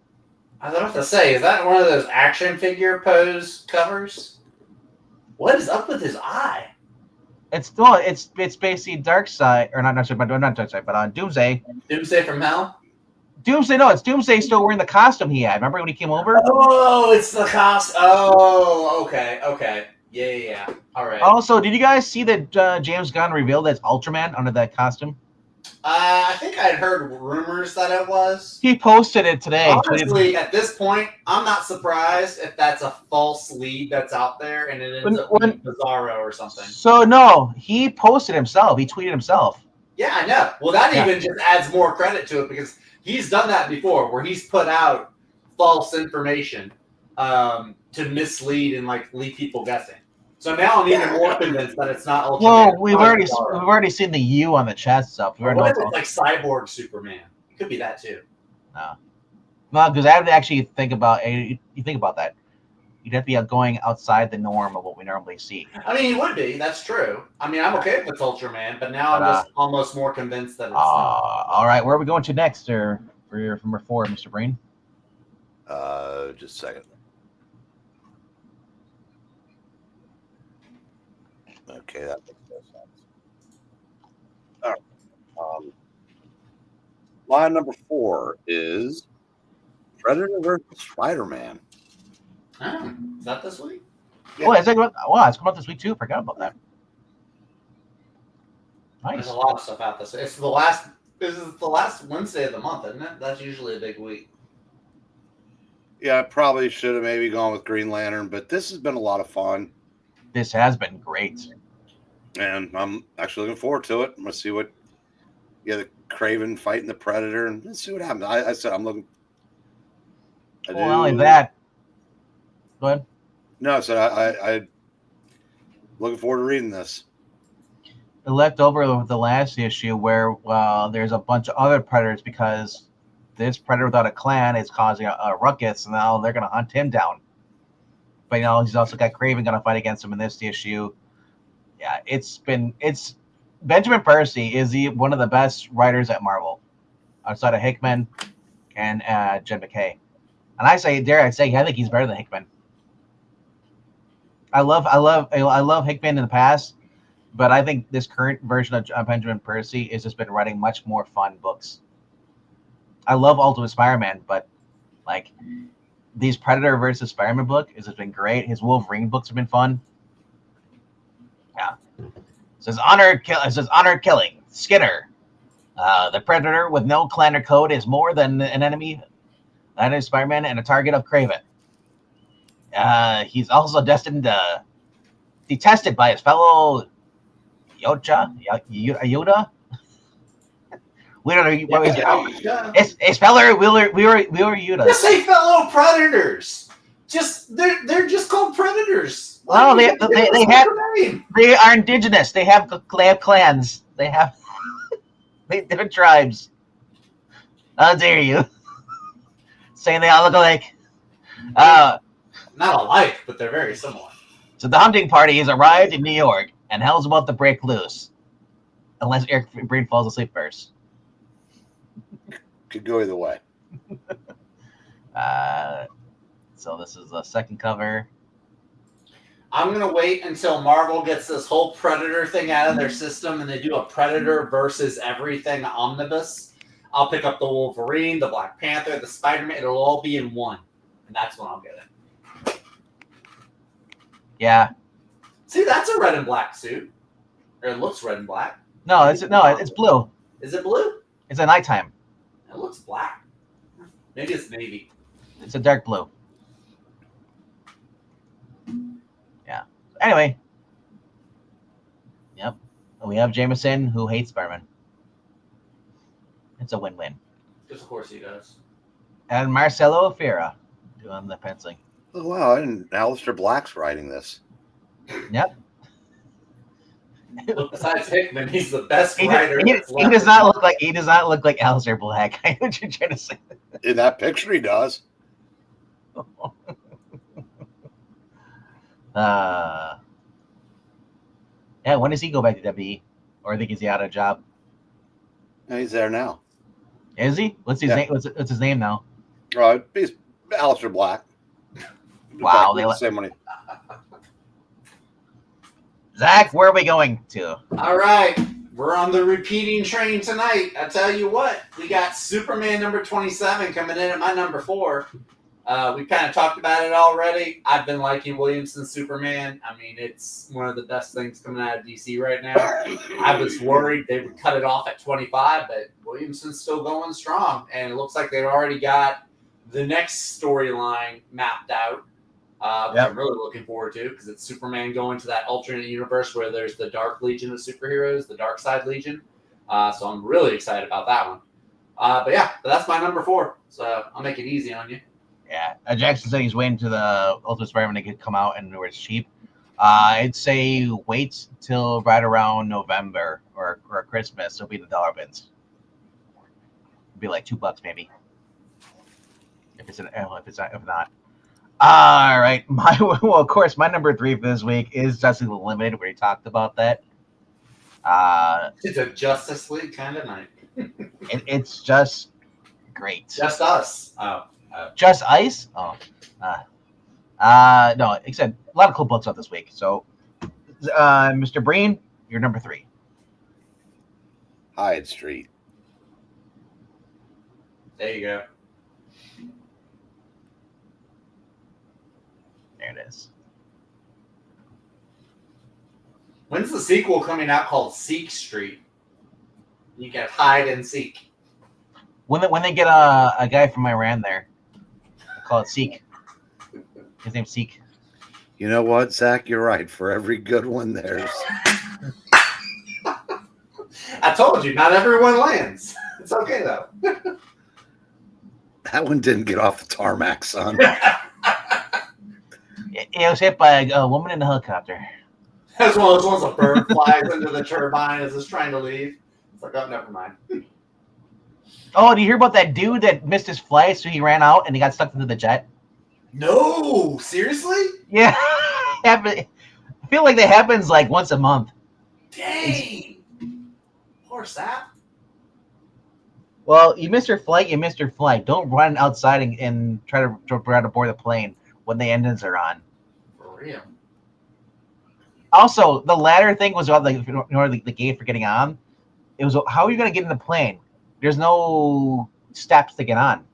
Speaker 3: I don't know what to say. Is that one of those action figure pose covers? What is up with his eye?
Speaker 1: It's basically Darkseid, or not Darkseid, but Doomsday.
Speaker 3: Doomsday from Hell?
Speaker 1: Doomsday. No, it's Doomsday still wearing the costume he had. Remember when he came over?
Speaker 3: Oh, it's the cost. Oh, okay. Yeah. All right.
Speaker 1: Also, did you guys see that James Gunn revealed that it's Ultraman under that costume?
Speaker 3: I think I had heard rumors that it was.
Speaker 1: He posted it today.
Speaker 3: Honestly, at this point, I'm not surprised if that's a false lead that's out there and it ends up being Bizarro or something.
Speaker 1: So no, he posted himself. He tweeted himself.
Speaker 3: Yeah, I know. Well, that even just adds more credit to it because he's done that before, where he's put out false information to mislead and like leave people guessing. So now I'm even more convinced that it's not Ultraman.
Speaker 1: Well, we've already seen the U on the chest stuff.
Speaker 3: What if it's like Cyborg Superman? It could be that too.
Speaker 1: No, because I have to actually think about. You think about that. You'd have to be going outside the norm of what we normally see.
Speaker 3: I mean, it would be. That's true. I mean, I'm okay if it's Ultraman, but now I'm just almost more convinced that it's not.
Speaker 1: All right, where are we going to next, or for your number 4, Mr. Breen?
Speaker 2: Just a second. Okay, that makes no sense. All right. My number 4 is Predator versus Spider-Man.
Speaker 3: Oh, is that this week?
Speaker 1: Yeah. It's coming out this week too. Forgot about that. Nice.
Speaker 3: There's a lot of stuff out this week. This is the last Wednesday of the month, isn't it? That's usually a big week.
Speaker 2: Yeah, I probably should have maybe gone with Green Lantern, but this has been a lot of fun.
Speaker 1: This has been great.
Speaker 2: And I'm actually looking forward to it. I'm going to see what, the Kraven fighting the Predator, and let's see what happens. I said I'm looking.
Speaker 1: Not only that. Go ahead.
Speaker 2: No, so I looking forward to reading this.
Speaker 1: It left over the last issue where there's a bunch of other predators because this predator without a clan is causing a ruckus, and now they're going to hunt him down. But he's also got Kraven going to fight against him in this issue. Yeah, it's Benjamin Percy is one of the best writers at Marvel, outside of Hickman and Jed McKay. And I think he's better than Hickman. I love Hickman in the past, but I think this current version of Benjamin Percy has just been writing much more fun books. I love Ultimate Spider-Man, but like these Predator versus Spider-Man book has been great. His Wolverine books have been fun. Yeah. It says honor killing. Skinner. The Predator with no clan or code is more than an enemy. That is Spider-Man and a target of Kraven. He's also detested by his fellow Yoda. We don't know what is it. It's fellow we were Yoda.
Speaker 3: Just say fellow Predators. They're just called Predators.
Speaker 1: Well, they are indigenous. They have clans. They have different tribes. How dare you? Saying they all look alike.
Speaker 3: Not alike, but they're very similar.
Speaker 1: So the hunting party has arrived in New York, and hell's about to break loose. Unless Eric Breen falls asleep first.
Speaker 2: Could go either way.
Speaker 1: So this is the second cover.
Speaker 3: I'm going to wait until Marvel gets this whole Predator thing out of their system and they do a Predator versus everything omnibus. I'll pick up the Wolverine, the Black Panther, the Spider-Man. It'll all be in one. And that's when I'll get it.
Speaker 1: Yeah.
Speaker 3: See, that's a red and black suit. Or it looks red and black.
Speaker 1: No, it's blue.
Speaker 3: Is it blue?
Speaker 1: It's at nighttime.
Speaker 3: It looks black. Maybe it's navy.
Speaker 1: It's a dark blue. Yeah. Anyway. Yep. We have Jameson, who hates Spider-Man. It's a win-win.
Speaker 3: Because of course he does.
Speaker 1: And Marcelo Fiera doing the penciling.
Speaker 2: Oh wow! And Alistair Black's writing this.
Speaker 1: Yep.
Speaker 3: Well, besides Hickman, he's the best writer.
Speaker 1: He does not look like Alistair Black. I know what you're trying to say.
Speaker 2: In that picture, he does.
Speaker 1: Yeah. When does he go back to WE? Or I think is he out of job?
Speaker 2: No, he's there now.
Speaker 1: Is he? What's his name? What's his name now?
Speaker 2: He's Alistair Black.
Speaker 1: Wow,
Speaker 2: they the same money.
Speaker 1: Zach, where are we going to?
Speaker 3: All right. We're on the repeating train tonight. I tell you what, we got Superman number 27 coming in at my number 4. We kind of talked about it already. I've been liking Williamson's Superman. I mean, it's one of the best things coming out of DC right now. I was worried they would cut it off at 25, but Williamson's still going strong. And it looks like they've already got the next storyline mapped out, which I'm really looking forward to, because it's Superman going to that alternate universe where there's the Dark Legion of superheroes, the Dark Side Legion. So I'm really excited about that one. But that's my number 4. So I'll make it easy on you.
Speaker 1: Yeah, Jackson said he's waiting to the Ultimate Spider-Man to come out and where it's cheap. I'd say wait till right around November or Christmas. It'll be the dollar bins. It'll be like $2 maybe. If not. All right, of course, my number 3 for this week is Justice League Limited. We already talked about that.
Speaker 3: It's a Justice League kind of night.
Speaker 1: It's just great.
Speaker 3: Just us. Oh.
Speaker 1: Just Ice? Oh. No, except a lot of cool books out this week. So, Mr. Breen, you're number 3.
Speaker 2: Hyde Street.
Speaker 3: There you go.
Speaker 1: There it is.
Speaker 3: When's the sequel coming out called Seek Street? You can hide and seek.
Speaker 1: When they get a guy from Iran there, I call it Seek. His name's Seek.
Speaker 2: You know what, Zach? You're right. For every good one, there's.
Speaker 3: I told you, not everyone lands. It's okay though.
Speaker 2: That one didn't get off the tarmac, son.
Speaker 1: It was hit by a woman in a helicopter.
Speaker 3: That's one of those ones a bird flies into the turbine as it's trying to leave. It's like, oh, never mind.
Speaker 1: Oh, do you hear about that dude that missed his flight, so he ran out and he got stuck into the jet?
Speaker 3: No, seriously?
Speaker 1: Yeah. I feel like that happens like once a month.
Speaker 3: Dang. Poor sap.
Speaker 1: Well, you missed your flight, you missed your flight. Don't run outside and try to board the plane when the engines are on.
Speaker 3: For real.
Speaker 1: Also, the ladder thing was about the gate for getting on. It was, how are you going to get in the plane? There's no steps to get on.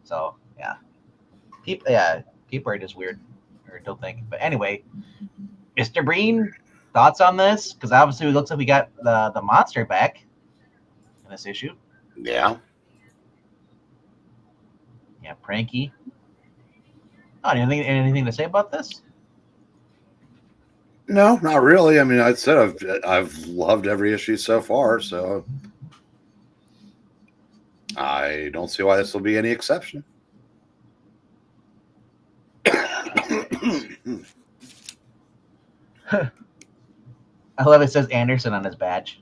Speaker 1: So, yeah. People are just weird. Or don't think. But anyway, Mr. Breen, thoughts on this? Because obviously it looks like we got the monster back in this issue.
Speaker 2: Yeah.
Speaker 1: Yeah, Pranky. Oh, anything to say about this?
Speaker 2: No, not really. I mean, I said I've loved every issue so far, so I don't see why this will be any exception.
Speaker 1: I love it says Anderson on his badge.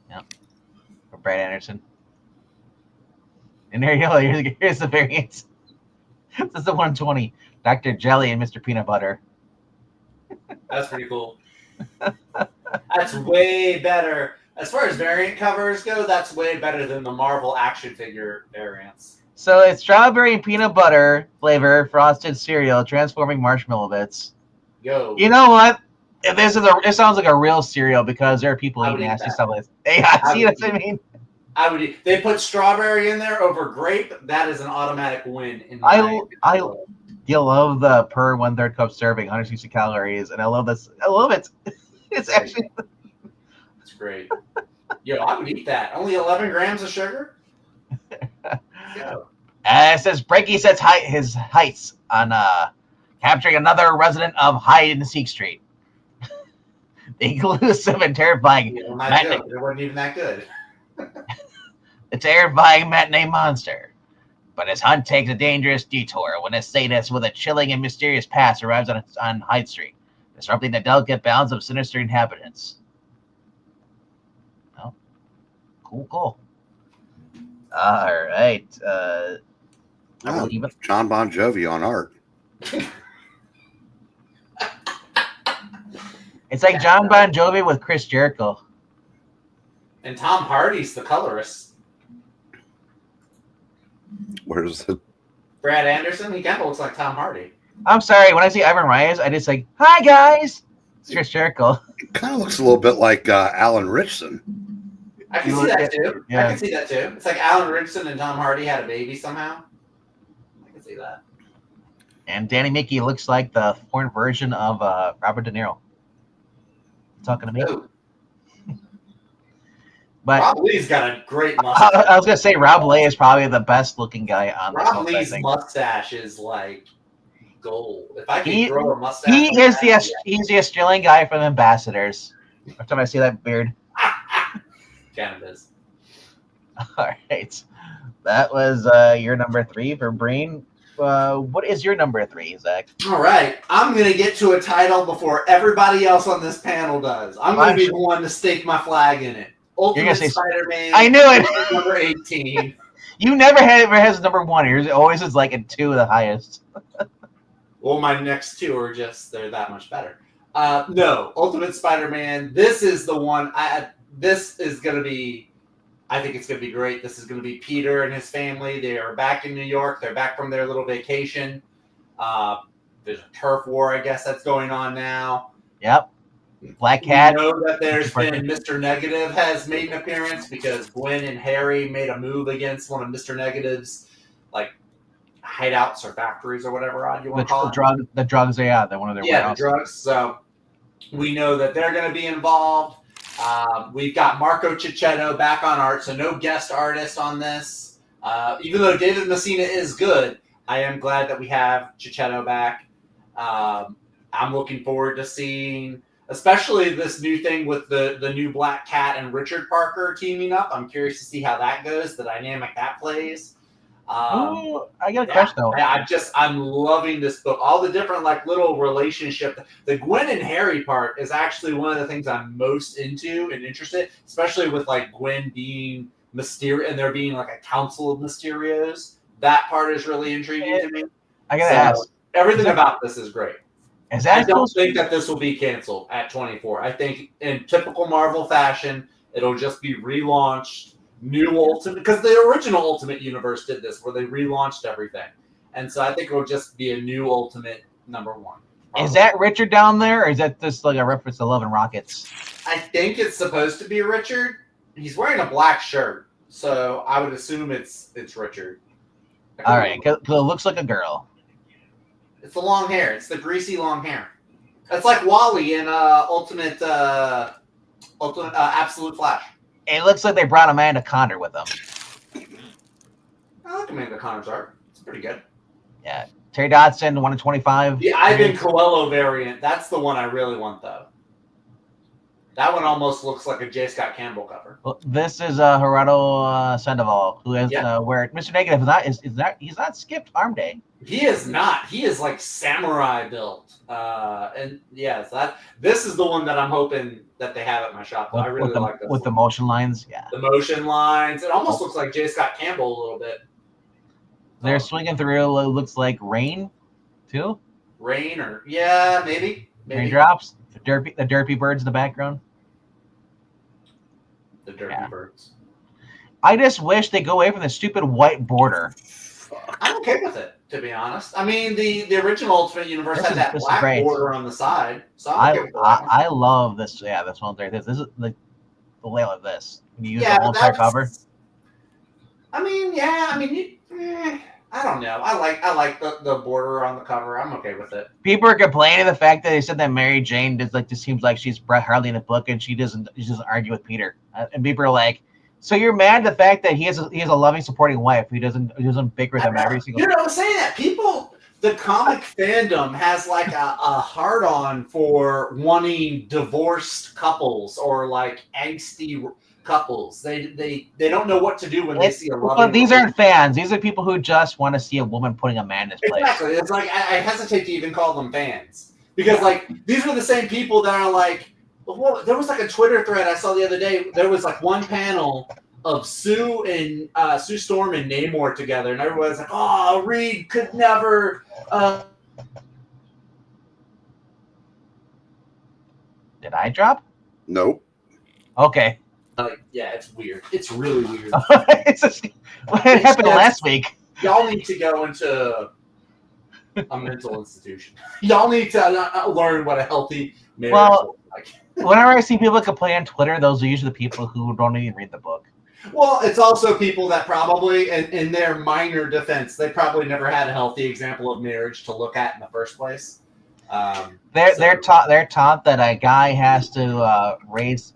Speaker 1: Yeah. For Brad Anderson. And there you go. Here's the variants. This is the 120. Dr. Jelly and Mr. Peanut Butter.
Speaker 3: That's pretty cool. That's way better. As far as variant covers go, that's way better than the Marvel action figure variants.
Speaker 1: So it's strawberry and peanut butter flavor frosted cereal transforming marshmallow bits.
Speaker 3: Yo.
Speaker 1: You know what? If it sounds like a real cereal because there are people eating nasty stuff like this. Hey, see what I mean?
Speaker 3: I would. They put strawberry in there over grape. That is an automatic win.
Speaker 1: You love the per 1/3 cup serving, 160 calories, and I love this. I love it. It's actually.
Speaker 3: It's great. Yo, I would eat that. Only 11 grams of sugar.
Speaker 1: It says Breaky sets his heights on capturing another resident of Hide and Seek Street. The elusive and terrifying.
Speaker 3: It wasn't even that good.
Speaker 1: The terrifying matinee monster. But his hunt takes a dangerous detour when a sadist with a chilling and mysterious past arrives on Hyde Street, disrupting the delicate balance of sinister inhabitants. Oh, cool. All right.
Speaker 2: John Bon Jovi on art.
Speaker 1: It's like John Bon Jovi with Chris Jericho.
Speaker 3: And Tom Hardy's the colorist.
Speaker 2: Where's the
Speaker 3: Brad Anderson? He kind of looks like Tom Hardy.
Speaker 1: I'm sorry. When I see Ivan Reyes, I just like, hi, guys. Chris Jericho.
Speaker 2: It kind of looks a little bit like Alan Richardson.
Speaker 3: I can
Speaker 1: You
Speaker 3: see
Speaker 1: look
Speaker 3: that
Speaker 1: at-
Speaker 3: too.
Speaker 1: yeah.
Speaker 3: I can see that too. It's like Alan Richardson and Tom Hardy had a baby somehow. I can see that.
Speaker 1: And Danny Mickey looks like the foreign version of Robert De Niro. Talking to me.
Speaker 3: Ooh,
Speaker 1: But
Speaker 3: Rob Lee's got a great
Speaker 1: I
Speaker 3: mustache.
Speaker 1: was going to say Rob Lay is probably the best looking guy on this whole
Speaker 3: Rob Lee's
Speaker 1: thing.
Speaker 3: mustache is like gold. If I could
Speaker 1: He-
Speaker 3: grow a mustache,
Speaker 1: He
Speaker 3: like
Speaker 1: is
Speaker 3: that,
Speaker 1: he's the Australian guy from Ambassadors. Every time I see that beard.
Speaker 3: cannabis.
Speaker 1: All right. That was your number 3 for Breen. What is your number 3, Zach?
Speaker 3: All right, I'm gonna get to a title before everybody else on this panel does. I'm gonna be the one to stake my flag in it. Ultimate
Speaker 1: say-
Speaker 3: Spider-Man.
Speaker 1: I knew it.
Speaker 3: Number 18.
Speaker 1: You never ever has number 1. Yours always is like a 2 the highest.
Speaker 3: Well, my next two are they're that much better. No, Ultimate Spider-Man. This is the one. This is gonna be. I think it's gonna be great. This is gonna be Peter and his family. They are back in New York. They're back from their little vacation. There's a turf war, I guess, that's going on now.
Speaker 1: Yep. Black Cat.
Speaker 3: We know that there's been Mr. Negative has made an appearance because Gwen and Harry made a move against one of Mr. Negative's like hideouts or factories or whatever you want to call it.
Speaker 1: The drugs, they're one of their
Speaker 3: the
Speaker 1: warehouses.
Speaker 3: drugs. So we know that they're going to be involved. We've got Marco Cicchetto back on art, so no guest artist on this. Even though David Messina is good, I am glad that we have Cicchetto back. I'm looking forward to seeing, especially this new thing with the new Black Cat and Richard Parker teaming up. I'm curious to see how that goes, the dynamic that plays.
Speaker 1: Ooh, I got a question though.
Speaker 3: I'm loving this book. All the different like little relationship. The Gwen and Harry part is actually one of the things I'm most into and interested, especially with like Gwen being Mysterio and there being like a council of Mysterios. That part is really intriguing to me.
Speaker 1: I gotta ask.
Speaker 3: Everything about this is great.
Speaker 1: Is
Speaker 3: I
Speaker 1: that
Speaker 3: don't think that this will be canceled at 24. I think in typical Marvel fashion, it'll just be relaunched. New Ultimate, because the original Ultimate Universe did this, where they relaunched everything, and so I think it'll just be a new Ultimate number 1.
Speaker 1: Is that Richard down there, or is that just like a reference to Love and Rockets?
Speaker 3: I think it's supposed to be Richard. He's wearing a black shirt, so I would assume it's Richard.
Speaker 1: All right, because it looks like a girl.
Speaker 3: It's the long hair. It's the greasy long hair. It's like Wally in Ultimate Absolute Flash.
Speaker 1: It looks like they brought Amanda Conner with them.
Speaker 3: I like Amanda Connor's art. It's pretty good.
Speaker 1: Yeah, Terry Dodson, 1 in 25.
Speaker 3: The Ivan Coelho variant. That's the one I really want, though. That one almost looks like a J. Scott Campbell cover.
Speaker 1: Well, this is Gerardo Sandoval, who has where Mr. Negative he's not skipped Arm Day.
Speaker 3: He is not. He is like samurai built. And yes, this is the one that I'm hoping that they have at my shop. I really like this
Speaker 1: with
Speaker 3: one.
Speaker 1: the motion lines. Yeah,
Speaker 3: The motion lines. It almost looks like J. Scott Campbell a little bit.
Speaker 1: they're swinging through. Looks like rain, too.
Speaker 3: Rain or maybe.
Speaker 1: Raindrops. The derpy birds in the background.
Speaker 3: The Dirty Birds.
Speaker 1: I just wish they go away from the stupid white border.
Speaker 3: I'm okay with it, to be honest. I mean, the original Ultimate Universe had that black border on the side. So I'm okay with that.
Speaker 1: I love this. Yeah, this one there. This is the layout of this. Can you use the whole
Speaker 3: but
Speaker 1: entire cover?
Speaker 3: I mean, I don't know. I like the border on the cover. I'm okay with it.
Speaker 1: People are complaining the fact that they said that Mary Jane just seems like she's Brett Hartley in the book, and she doesn't argue with Peter. And people are like, so you're mad at the fact that he has a loving, supporting wife who doesn't bicker with him every single.
Speaker 3: You know, I'm saying that the comic fandom has like a hard on for wanting divorced couples or like angsty couples. They don't know what to do when they see a loving.
Speaker 1: Well, these aren't fans. These are people who just want to see a woman putting a man in his place.
Speaker 3: Exactly. It's like I hesitate to even call them fans because like these are the same people that are like. Well, there was like a Twitter thread I saw the other day. There was like one panel of Sue Storm and Namor together, and everyone's like, "Oh, Reed could never."
Speaker 1: Did I drop?
Speaker 2: Nope.
Speaker 1: Okay.
Speaker 3: Yeah, it's weird. It's really weird.
Speaker 1: What happened last week?
Speaker 3: Y'all need to go into a mental institution. Y'all need to learn what a healthy marriage looks like.
Speaker 1: Whenever I see people complain on Twitter, those are usually the people who don't even read the book.
Speaker 3: Well, it's also people that probably, in their minor defense, they probably never had a healthy example of marriage to look at in the first place.
Speaker 1: They're taught that a guy has to rise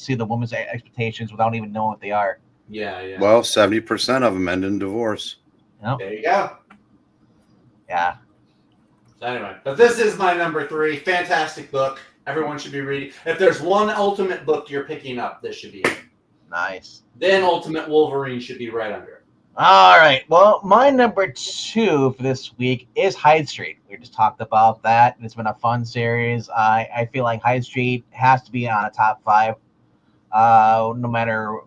Speaker 1: to the woman's expectations without even knowing what they are.
Speaker 3: Yeah.
Speaker 2: Well, 70% of them end in divorce.
Speaker 1: Yep.
Speaker 3: There you go.
Speaker 1: Yeah.
Speaker 3: So anyway, but this is my number 3. Fantastic book. Everyone should be reading. If there's one Ultimate book you're picking up, this should be it.
Speaker 1: Nice.
Speaker 3: Then Ultimate Wolverine should be right under it.
Speaker 1: All right. Well, my number 2 for this week is Hyde Street. We just talked about that. It's been a fun series. I feel like Hyde Street has to be on a top 5. No matter.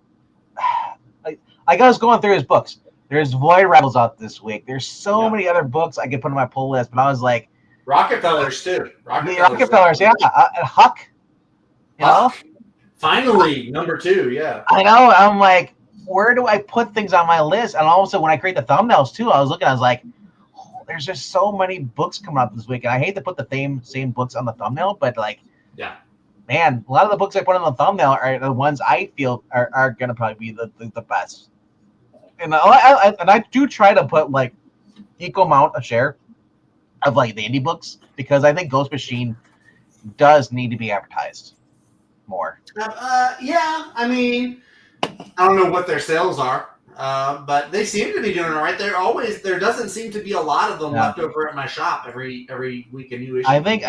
Speaker 1: I was going through his books. There's Void Rebels out this week. There's so many other books I could put on my pull list, but I was like,
Speaker 3: Rockefellers too.
Speaker 1: Rockefellers, yeah. Huck.
Speaker 3: Huck. Finally, number 2. Yeah.
Speaker 1: I know. I'm like, where do I put things on my list? And also, when I create the thumbnails too, I was like, oh, there's just so many books coming up this week, and I hate to put the same books on the thumbnail, but like,
Speaker 3: yeah,
Speaker 1: man, a lot of the books I put on the thumbnail are the ones I feel are gonna probably be the best. And I do try to put like equal amount of share of like the indie books, because I think Ghost Machine does need to be advertised more.
Speaker 3: Yeah, I mean, I don't know what their sales are, but they seem to be doing all right. There doesn't seem to be a lot of them left over at my shop every week a new issue.
Speaker 1: I think.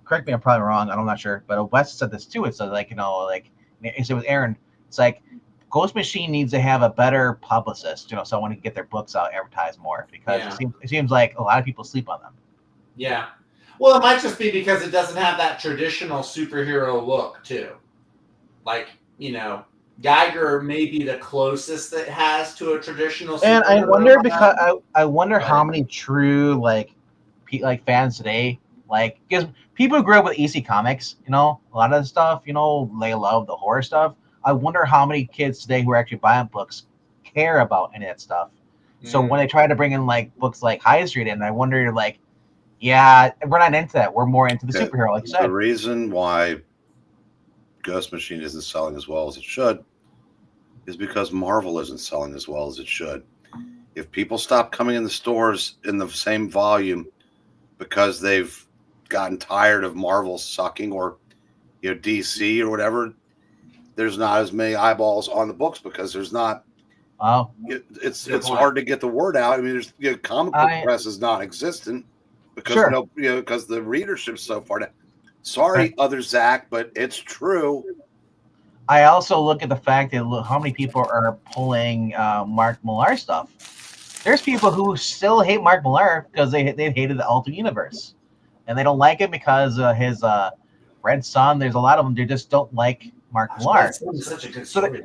Speaker 1: Correct me, I'm probably wrong. I'm not sure, but Wes said this too. It's like, like it was Aaron. It's like Ghost Machine needs to have a better publicist, someone who can get their books out, advertised more, because it seems like a lot of people sleep on them.
Speaker 3: Yeah. Well, it might just be because it doesn't have that traditional superhero look, too. Like, Geiger may be the closest that has to a traditional superhero.
Speaker 1: And I wonder, because I wonder how many true like fans today, because people who grew up with EC Comics, a lot of the stuff, they love the horror stuff. I wonder how many kids today who are actually buying books care about any of that stuff. So when they try to bring in like books like Hyde Street in, I wonder yeah, we're not into that. We're more into the superhero, like you said.
Speaker 2: The reason why Ghost Machine isn't selling as well as it should is because Marvel isn't selling as well as it should. If people stop coming in the stores in the same volume because they've gotten tired of Marvel sucking, or DC or whatever, there's not as many eyeballs on the books because there's not.
Speaker 1: Wow.
Speaker 2: It's hard to get the word out. I mean, there's comic book press is non-existent because because the readership's so far down. Sorry, other Zach, but it's true.
Speaker 1: I also look at the fact that how many people are pulling Mark Millar stuff. There's people who still hate Mark Millar because they've hated the Ultimate Universe, and they don't like it because his Red Son. There's a lot of them. They just don't like Mark Millar.
Speaker 3: Such a good story.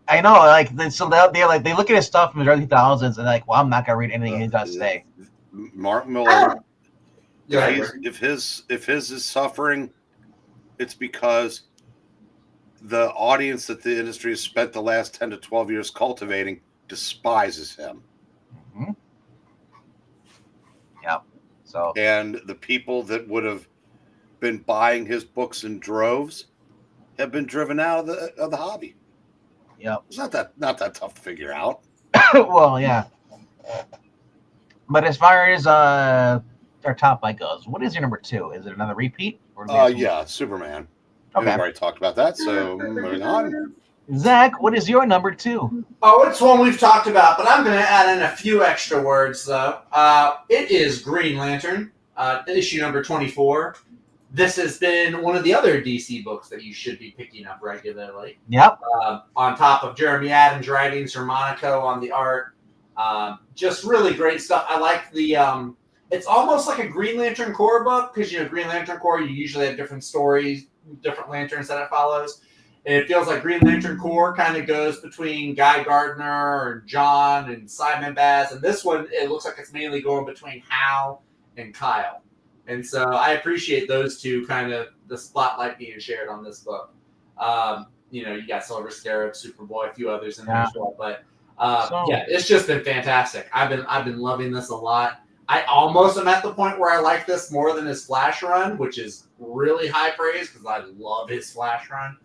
Speaker 1: I know, they look at his stuff from the early 2000s and well, I'm not gonna read anything he does today.
Speaker 2: Mark Millar. If his is suffering, it's because the audience that the industry has spent the last 10 to 12 years cultivating despises him.
Speaker 1: Mm-hmm. Yeah. So,
Speaker 2: and the people that would have been buying his books in droves have been driven out of the hobby.
Speaker 1: Yep.
Speaker 2: It's not that tough to figure out.
Speaker 1: Well, yeah. But as far as our top 5 goes, what is your number 2? Is it another repeat?
Speaker 2: Yeah, Superman.
Speaker 1: Okay.
Speaker 2: We've already talked about that, so moving on.
Speaker 1: Zach, what is your number 2?
Speaker 3: Oh, it's one we've talked about, but I'm going to add in a few extra words, though. It is Green Lantern, issue number 24. This has been one of the other DC books that you should be picking up regularly.
Speaker 1: Yep.
Speaker 3: On top of Jeremy Adams' writings or Monaco on the art. Just really great stuff. I like the... it's almost like a Green Lantern Corps book, because, Green Lantern Corps, you usually have different stories, different lanterns that it follows. And it feels like Green Lantern Corps kind of goes between Guy Gardner or John and Simon Baz. And this one, it looks like it's mainly going between Hal and Kyle. And so I appreciate those two, kind of the spotlight being shared on this book. You got Silver Scarab, Superboy, a few others in there as well. But yeah, it's just been fantastic. I've been loving this a lot. I almost am at the point where I like this more than his Flash run, which is really high praise because I love his Flash run.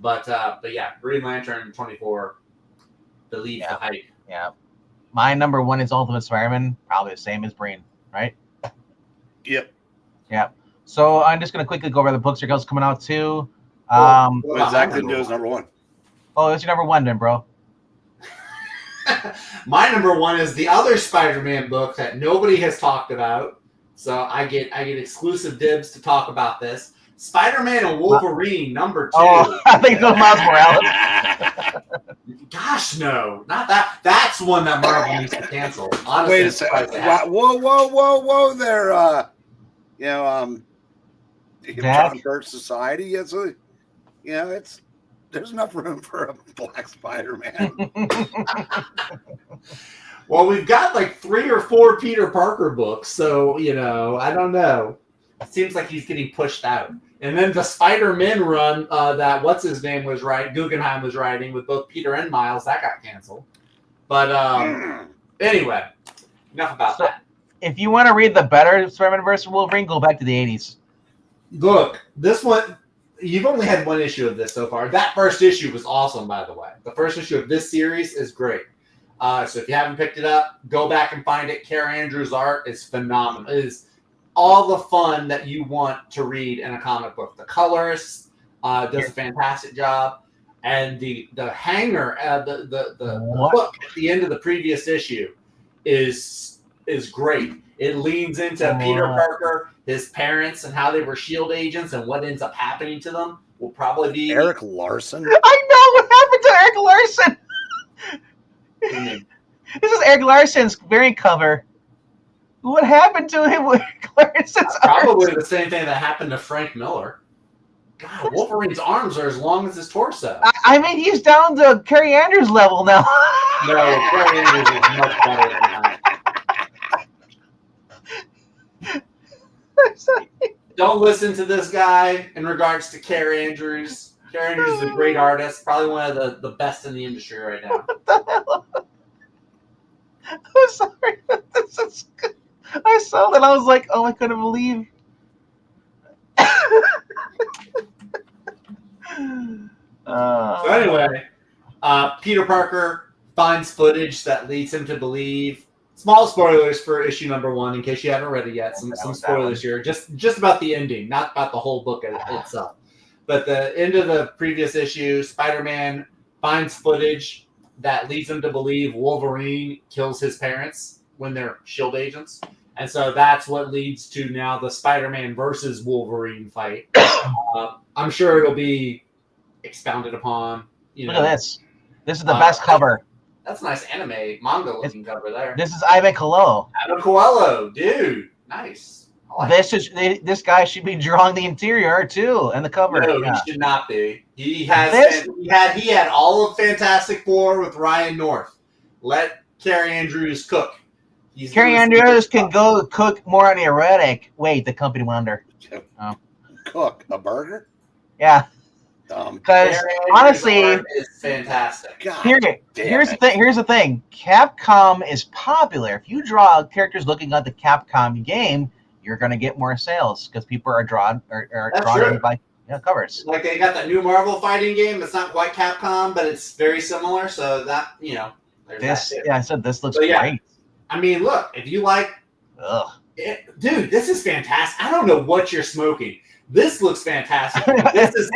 Speaker 3: But yeah, Green Lantern 24, believe the hype.
Speaker 1: Yeah. My number one is Ultimate Spider-Man, probably the same as Breen, right?
Speaker 2: Yep.
Speaker 1: Yeah. So I'm just gonna quickly go over the books that are coming out too.
Speaker 2: What Zach didn't do is number one.
Speaker 1: Oh, it's your number one then, bro.
Speaker 3: My number one is the other Spider-Man book that nobody has talked about. So I get exclusive dibs to talk about this. Spider-Man and Wolverine, number 2.
Speaker 1: Oh, I think it was Miles Morales.
Speaker 3: Gosh, no. Not that. That's one that Marvel needs to cancel. Honestly,
Speaker 2: Wait a second. Whoa there. John Burke Society. There's enough room for a black Spider-Man.
Speaker 3: Well, we've got like 3 or 4 Peter Parker books, so I don't know. It seems like he's getting pushed out. And then the Spider-Man run that Guggenheim was writing with both Peter and Miles, that got canceled. But anyway, enough about that.
Speaker 1: If you want to read the better Spider-Man versus Wolverine, go back to the 80s.
Speaker 3: Look, this one, you've only had 1 issue of this so far. That first issue was awesome, by the way. The first issue of this series is great. So if you haven't picked it up, go back and find it. Kara Andrews' art is phenomenal. It is all the fun that you want to read in a comic book. The colorist does a fantastic job. And the hanger, the book at the end of the previous issue is great. It leans into Peter Parker, his parents, and how they were S.H.I.E.L.D. agents and what ends up happening to them will probably be...
Speaker 2: Eric Larson?
Speaker 1: I know what happened to Eric Larson. This is Eric Larson's variant cover. What happened to him with Eric Larson's
Speaker 3: Probably
Speaker 1: arms?
Speaker 3: the same thing that happened to Frank Miller. God, Wolverine's arms are as long as his torso.
Speaker 1: I mean, he's down to Carrie Andrews level now.
Speaker 3: No, Carrie Andrews is much better than that. Don't listen to this guy in regards to Carrie Andrews. Carrie Andrews is a great artist, probably one of the best in the industry right now.
Speaker 1: What the hell? I'm sorry. This is good. I saw that. I was like, oh, I couldn't believe.
Speaker 3: So anyway, Peter Parker finds footage that leads him to believe. Small spoilers for issue number 1, in case you haven't read it yet. Some spoilers here, just about the ending, not about the whole book itself. But the end of the previous issue, Spider-Man finds footage that leads him to believe Wolverine kills his parents when they're S.H.I.E.L.D. agents. And so that's what leads to now the Spider-Man versus Wolverine fight. I'm sure it'll be expounded upon.
Speaker 1: Look at this. This is the best cover.
Speaker 3: That's a nice anime manga-looking cover there.
Speaker 1: This is Ivan Coelho.
Speaker 3: Ivan Coelho, dude. Nice.
Speaker 1: This guy should be drawing the interior too and the cover.
Speaker 3: No, he should not be. He had all of Fantastic Four with Ryan North. Let Carrie Andrews cook.
Speaker 1: Carrie Andrews can go cook more on the erotic. Wait, the company went under.
Speaker 2: Cook a burger?
Speaker 1: Yeah. Because honestly,
Speaker 3: is fantastic.
Speaker 1: Here's the thing. Capcom is popular. If you draw characters looking like the Capcom game, you're going to get more sales because people are drawn by covers.
Speaker 3: Like they got that new Marvel fighting game. It's not quite Capcom, but it's very similar. So that
Speaker 1: I said this looks great.
Speaker 3: I mean, look, if you like, dude, this is fantastic. I don't know what you're smoking. This looks fantastic. This is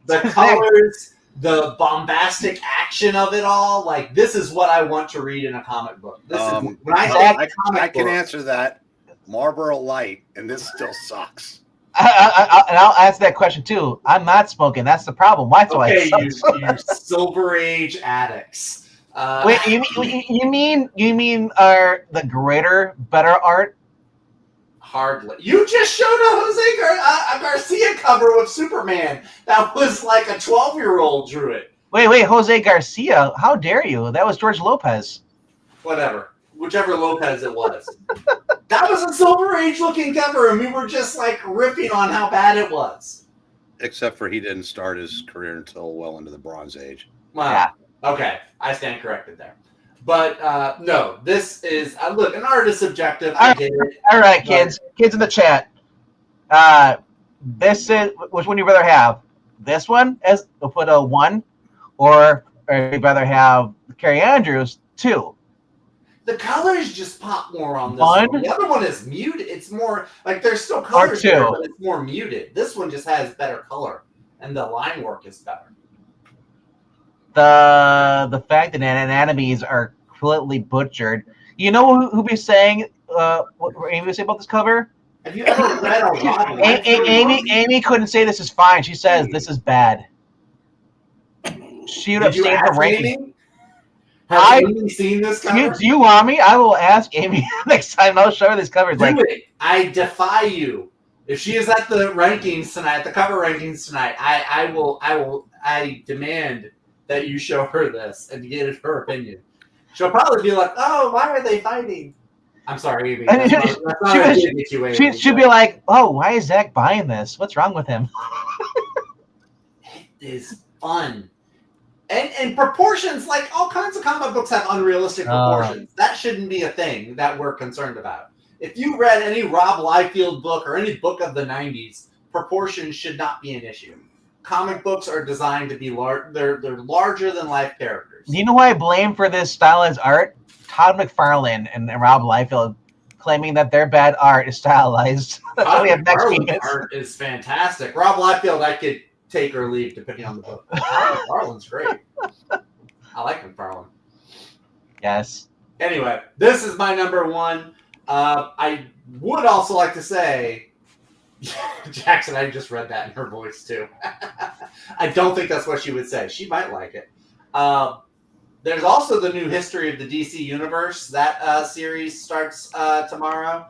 Speaker 3: the colors, the bombastic action of it all. Like this is what I want to read in a comic book. This is when I
Speaker 2: can answer that. Marlboro Light, and this still sucks.
Speaker 1: I'll answer that question too. I'm not smoking. That's the problem. Why do I?
Speaker 3: You Silver Age addicts.
Speaker 1: Wait, you mean the greater, better art?
Speaker 3: Hardly. You just showed a Jose Garcia cover with Superman. That was like a 12-year-old drew it.
Speaker 1: Wait, Jose Garcia? How dare you? That was George Lopez.
Speaker 3: Whatever. Whichever Lopez it was. That was a Silver Age looking cover, and we were just like ripping on how bad it was.
Speaker 2: Except for he didn't start his career until well into the Bronze Age.
Speaker 3: Wow. Yeah. Okay. I stand corrected there. But no, this is look. An art is subjective. I get it.
Speaker 1: All right, kids in the chat. This is which one you rather have? This one as we'll put a 1, or you'd rather have Carrie Andrews 2.
Speaker 3: The colors just pop more on this
Speaker 1: 1?
Speaker 3: one. The other one is muted. It's more like there's still colors there, but it's more muted. This one just has better color, and the line work is better.
Speaker 1: The fact that anatomies are completely butchered. You know who be saying what Amy would say about this cover?
Speaker 3: Have you ever read a Rob
Speaker 1: Amy couldn't say this is fine. She says this is bad. She would abstain from ranking.
Speaker 3: Has Amy seen this cover?
Speaker 1: Do you want me? I will ask Amy next time. I'll show her this cover.
Speaker 3: Do it. I defy you. If she is at the rankings tonight, the cover rankings tonight, I demand that you show her this and get her opinion. She'll probably be like, "Oh, why are they fighting?" I'm sorry, Amy.
Speaker 1: She'll be like, "Oh, why is Zach buying this? What's wrong with him?"
Speaker 3: It is fun. And proportions, like all kinds of comic books have unrealistic proportions. That shouldn't be a thing that we're concerned about. If you read any Rob Liefeld book or any book of the 90s, proportions should not be an issue. Comic books are designed to be large. They're larger than life characters.
Speaker 1: You know why I blame for this stylized art? Todd McFarlane and Rob Liefeld claiming that their bad art is stylized. That's why we have next
Speaker 3: McFarlane's art is fantastic. Rob Liefeld, I could take or leave depending on the book. McFarlane's great. I like McFarlane.
Speaker 1: Yes.
Speaker 3: Anyway, this is my number 1. I would also like to say, Jackson, I just read that in her voice too. I don't think that's what she would say. She might like it. There's also the new History of the DC Universe. That series starts tomorrow.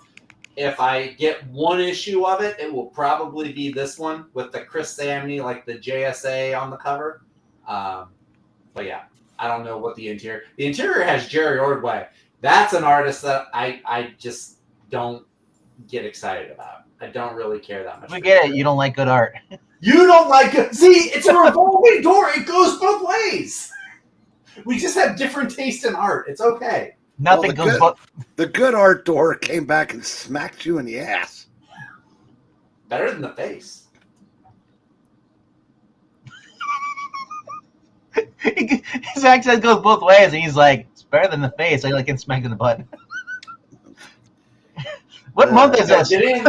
Speaker 3: If I get one issue of it, it will probably be this one with the Chris Samney, like the JSA on the cover. But yeah, I don't know what the interior. The interior has Jerry Ordway. That's an artist that I just don't get excited about. I don't really care that much.
Speaker 1: We get it. You don't like good art.
Speaker 3: You don't like it. See, it's a revolving door. It goes both ways. We just have different taste in art. It's okay.
Speaker 2: Nothing goes but the good art door came back and smacked you in the ass.
Speaker 3: Better than the face.
Speaker 1: Zach says goes both ways, and he's like, it's better than the face. I like getting smacked in the butt. What month is this?
Speaker 3: Getting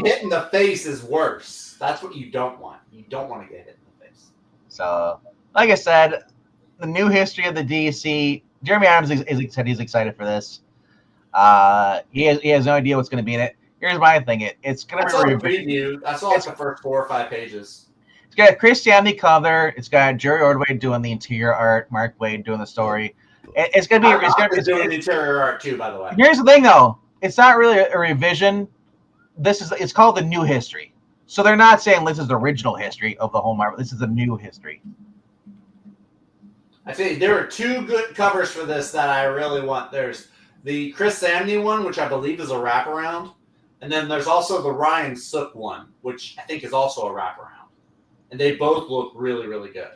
Speaker 3: hit in the face is worse. That's what you don't want. You don't want to get hit in the face.
Speaker 1: So, like I said, the new History of the DC. Jeremy Adams said he's excited for this. He has no idea what's going to be in it. Here's my thing. It's going to be a
Speaker 3: preview. I saw the first 4 or 5 pages.
Speaker 1: It's got Chris Samney cover. It's got Jerry Ordway doing the interior art. Mark Waid doing the story. It's going to be.
Speaker 3: It's doing the interior art too, by the way.
Speaker 1: Here's the thing, though. It's not really a revision. It's called the new history. So they're not saying this is the original history of the whole Marvel. This is a new history.
Speaker 3: I tell you, there are 2 good covers for this that I really want. There's the Chris Samney one, which I believe is a wraparound, and then there's also the Ryan Sook one, which I think is also a wraparound, and they both look really, really good.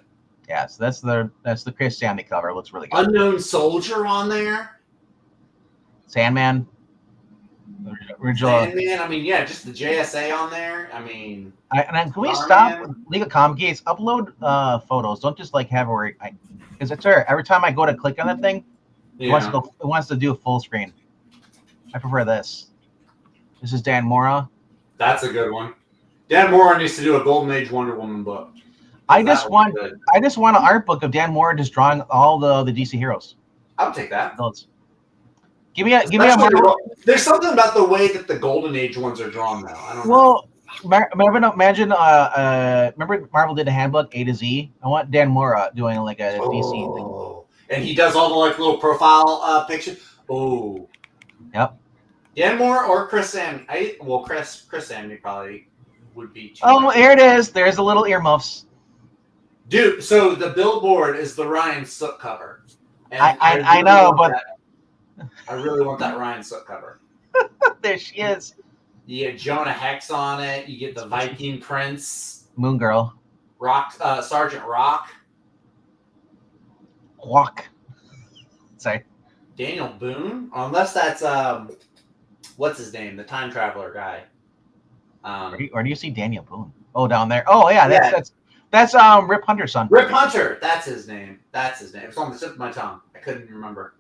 Speaker 1: Yeah, so that's the Chris Samney cover. It looks really good.
Speaker 3: Unknown Soldier on there.
Speaker 1: Sandman.
Speaker 3: Sandman. I mean, yeah, just the JSA on there. I mean,
Speaker 1: can we stop League of Comic Geeks? Upload photos. Don't just like have where because it's her. Every time I go to click on that thing, it wants to do a full screen. I prefer this. This is Dan Mora.
Speaker 3: That's a good one. Dan Mora needs to do a Golden Age Wonder Woman book.
Speaker 1: I just want an art book of Dan Mora just drawing all the DC heroes.
Speaker 3: I'll take that.
Speaker 1: Give me a Marvel.
Speaker 3: There's something about the way that the Golden Age ones are drawn now. I don't know.
Speaker 1: Well, remember Marvel did a handbook A to Z. I want Dan Mora doing like a DC thing.
Speaker 3: And he does all the like little profile pictures. Oh.
Speaker 1: Yep.
Speaker 3: Dan Mora or Chris Samney. Chris Samney probably would be.
Speaker 1: Here it is. There's the little earmuffs.
Speaker 3: Dude, so the billboard is the Ryan Sook cover.
Speaker 1: And I know, but
Speaker 3: I really want that Ryan Sook cover.
Speaker 1: There she is.
Speaker 3: You get Jonah Hex on it. You get the Viking Prince.
Speaker 1: Moon Girl.
Speaker 3: Sergeant Rock.
Speaker 1: Walk. Sorry.
Speaker 3: Daniel Boone, unless that's what's his name, the time traveler guy.
Speaker 1: Or do you see Daniel Boone? Oh, down there. Oh yeah, that's Rip Hunter's son.
Speaker 3: Rip Hunter, that's his name. That's his name. It's on the tip of my tongue. I couldn't remember.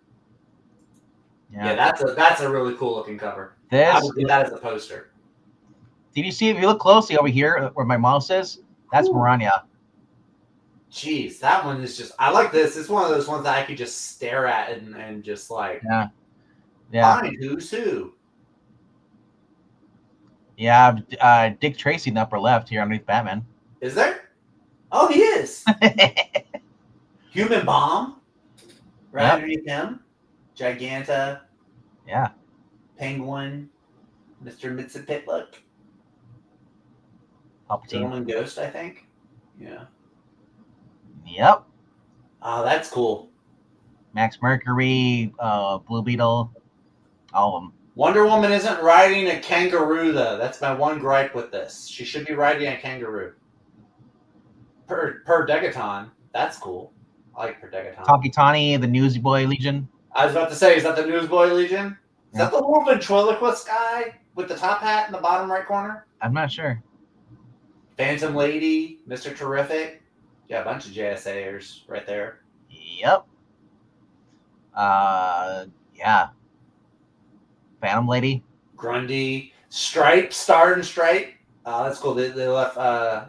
Speaker 3: Yeah, that's a really cool looking cover. I would do that as a poster.
Speaker 1: Did you see? If you look closely over here where my mouse is, that's Maranya.
Speaker 3: Jeez, that one is just. I like this. It's one of those ones that I could just stare at and just like.
Speaker 1: Yeah.
Speaker 3: Find who's who.
Speaker 1: Yeah, Dick Tracy in the upper left here underneath Batman.
Speaker 3: Is there? Oh, he is. Human Bomb. Right underneath him. Giganta.
Speaker 1: Yeah.
Speaker 3: Penguin. Mr. Mitsipitlook.
Speaker 1: Palpatine.
Speaker 3: Ghost, I think. Yeah.
Speaker 1: Yep.
Speaker 3: Oh, that's cool.
Speaker 1: Max Mercury, Blue Beetle, all of them.
Speaker 3: Wonder Woman isn't riding a kangaroo, though. That's my one gripe with this. She should be riding a kangaroo. Per Degaton. That's cool. I like Per Degaton.
Speaker 1: Tawny, the Newsboy Legion.
Speaker 3: I was about to say, is that the Newsboy Legion? Is that the little ventriloquist guy with the top hat in the bottom right corner?
Speaker 1: I'm not sure.
Speaker 3: Phantom Lady, Mr. Terrific. Yeah, a bunch of JSAers right there.
Speaker 1: Yep. Yeah. Phantom Lady.
Speaker 3: Grundy. Stripe, Star and Stripe. That's cool. They left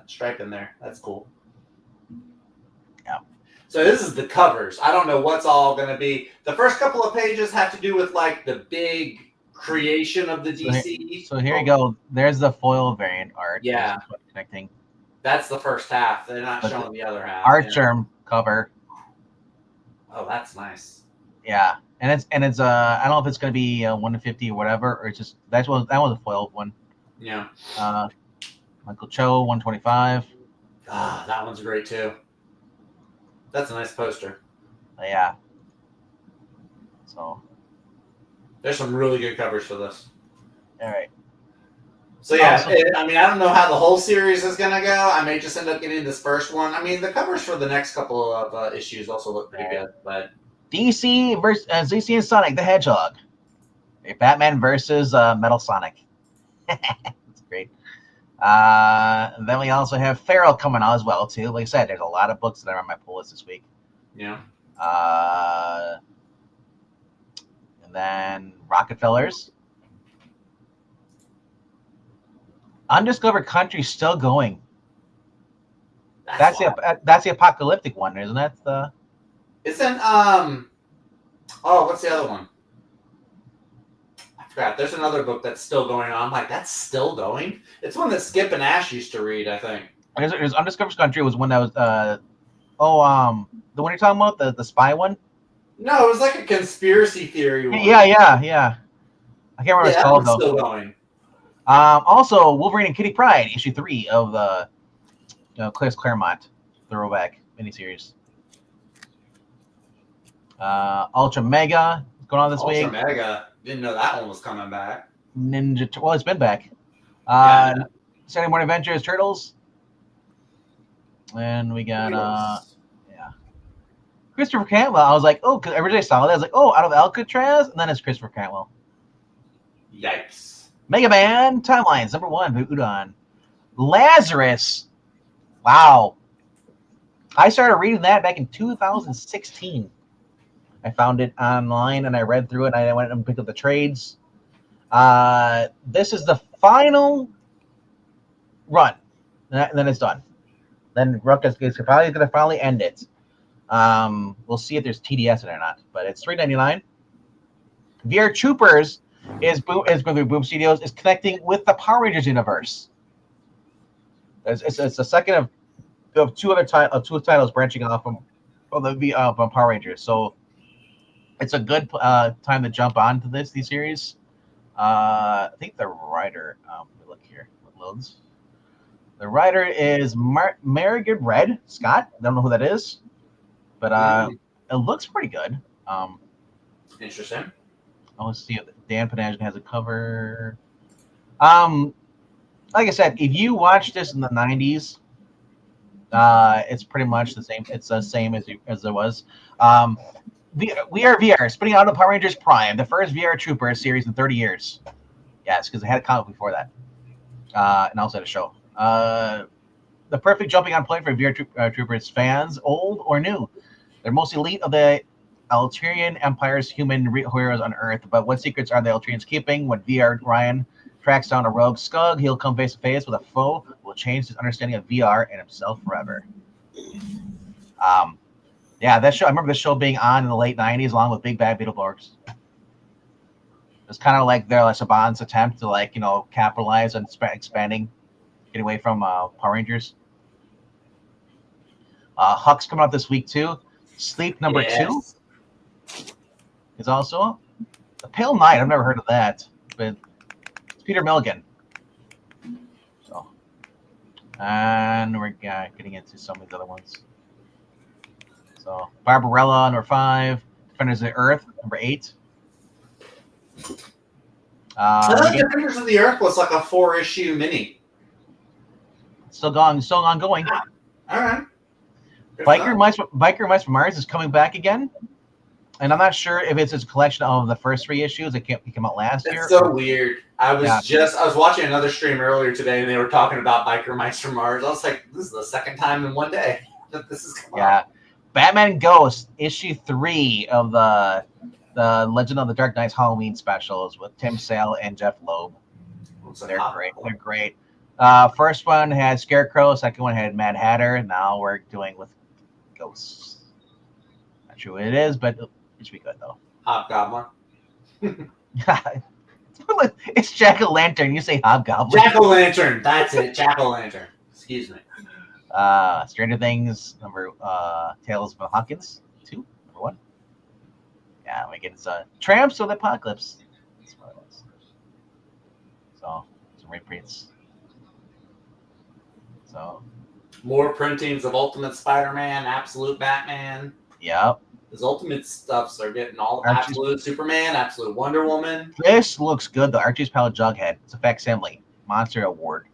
Speaker 3: Stripe in there. That's cool.
Speaker 1: Yeah.
Speaker 3: So this is the covers. I don't know what's all going to be. The first couple of pages have to do with like the big creation of the DC.
Speaker 1: So here you go. There's the foil variant art.
Speaker 3: Yeah.
Speaker 1: Connecting.
Speaker 3: That's the first half. They're not showing the other half.
Speaker 1: Artgerm cover.
Speaker 3: Oh, that's nice.
Speaker 1: Yeah. And it's I don't know if it's gonna be 1 to 50 or whatever, or it's just that was a foil one.
Speaker 3: Yeah.
Speaker 1: Michael Cho 125.
Speaker 3: That one's great too. That's a nice poster.
Speaker 1: Yeah. So
Speaker 3: there's some really good covers for this.
Speaker 1: All right.
Speaker 3: So yeah, I mean, I don't know how the whole series is gonna go. I may just end up getting this first one. I mean, the covers for the next couple of issues also look pretty good, but.
Speaker 1: DC versus DC and Sonic the Hedgehog. Batman versus Metal Sonic. That's great. Then we also have Feral coming out as well too. Like I said, there's a lot of books that are on my pull list this week.
Speaker 3: Yeah.
Speaker 1: And then Rockefellers. Undiscovered Country still going. That's the apocalyptic one, isn't that the?
Speaker 3: Isn't what's the other one? I forgot. There's another book that's still going on. I'm like, that's still going? It's one that Skip and Ash used to read, I think.
Speaker 1: There's Undiscovered Country was one that was the one you're talking about, the spy one?
Speaker 3: No, it was like a conspiracy theory one.
Speaker 1: Yeah. I can't remember what it's called though.
Speaker 3: Still going.
Speaker 1: Also Wolverine and Kitty Pryde, issue 3 of the Chris Claremont throwback miniseries. Ultra Mega going on this week.
Speaker 3: Ultra Mega. Didn't know that one was coming back.
Speaker 1: Well, it's been back. Saturday Morning Adventures, Turtles. And we got Christopher Cantwell. I was like, oh, because every day I saw that, I was like, oh, out of Alcatraz, and then it's Christopher Cantwell.
Speaker 3: Yikes.
Speaker 1: Mega Man Timelines, #1 by Udon. Lazarus. Wow. I started reading that back in 2016. I found it online and I read through it. And I went and picked up the trades. This is the final run. And then it's done. Then Ruckus is probably going to finally end it. We'll see if there's TDS in it or not. But it's $3.99. VR Troopers is going through Boom Studios, is connecting with the Power Rangers universe. It's the second of two titles branching off from Power Rangers. So it's a good time to jump onto these series. I think the writer, let me look here, what loads. The writer is Marigold Red Scott. I don't know who that is, but it looks pretty good.
Speaker 3: Interesting.
Speaker 1: Let's see if Dan Panagian has a cover. Like I said, if you watched this in the 90s, it's pretty much the same. It's the same as it was. We are VR, spinning out of Power Rangers Prime, the first VR Trooper series in 30 years. Yes, because they had a comic before that, and also had a show. The perfect jumping on point for VR Troopers fans, old or new. They're most elite of the Alterian Empire's human heroes on Earth, but what secrets are the Alterians keeping? When VR Ryan tracks down a rogue Skug, he'll come face to face with a foe who will change his understanding of VR and himself forever. Yeah, that show. I remember the show being on in the late '90s, along with Big Bad Beetleborgs. It's kind of like their Saban's attempt to capitalize on expanding, getting away from Power Rangers. Huck's coming out this week too. Sleep number 2 is also The Pale Knight. I've never heard of that, but it's Peter Milligan. So, and we're getting into some of these other ones. So Barbarella number 5, Defenders of the Earth number 8.
Speaker 3: I thought Defenders of the Earth was like a 4-issue mini.
Speaker 1: Still ongoing.
Speaker 3: All right.
Speaker 1: Biker Mice from Mars is coming back again, and I'm not sure if it's a collection of the first 3 issues that came out last year.
Speaker 3: It's so weird. I was watching another stream earlier today, and they were talking about Biker Mice from Mars. I was like, this is the second time in one day that this is coming out.
Speaker 1: Batman Ghost issue 3 of the Legend of the Dark Knight's Halloween specials with Tim Sale and Jeff Loeb. They're great. They're great. First one had Scarecrow. Second one had Mad Hatter. Now we're doing with Ghosts. Not sure what it is, but it should be good though.
Speaker 3: Hobgoblin.
Speaker 1: It's Jack-o'-lantern. You say Hobgoblin.
Speaker 3: Jack-o'-lantern. That's it. Jack-o'-lantern. Excuse me.
Speaker 1: Stranger Things Tales of Hawkins 2, number 1. Yeah, we get Tramps of the Apocalypse. That's what it was. So some reprints. So
Speaker 3: more printings of Ultimate Spider-Man, Absolute Batman.
Speaker 1: Yep.
Speaker 3: His Ultimate stuffs are getting all Absolute Superman, Absolute Wonder Woman.
Speaker 1: This looks good though. Archie's Pal Jughead. It's a facsimile. Monster Award.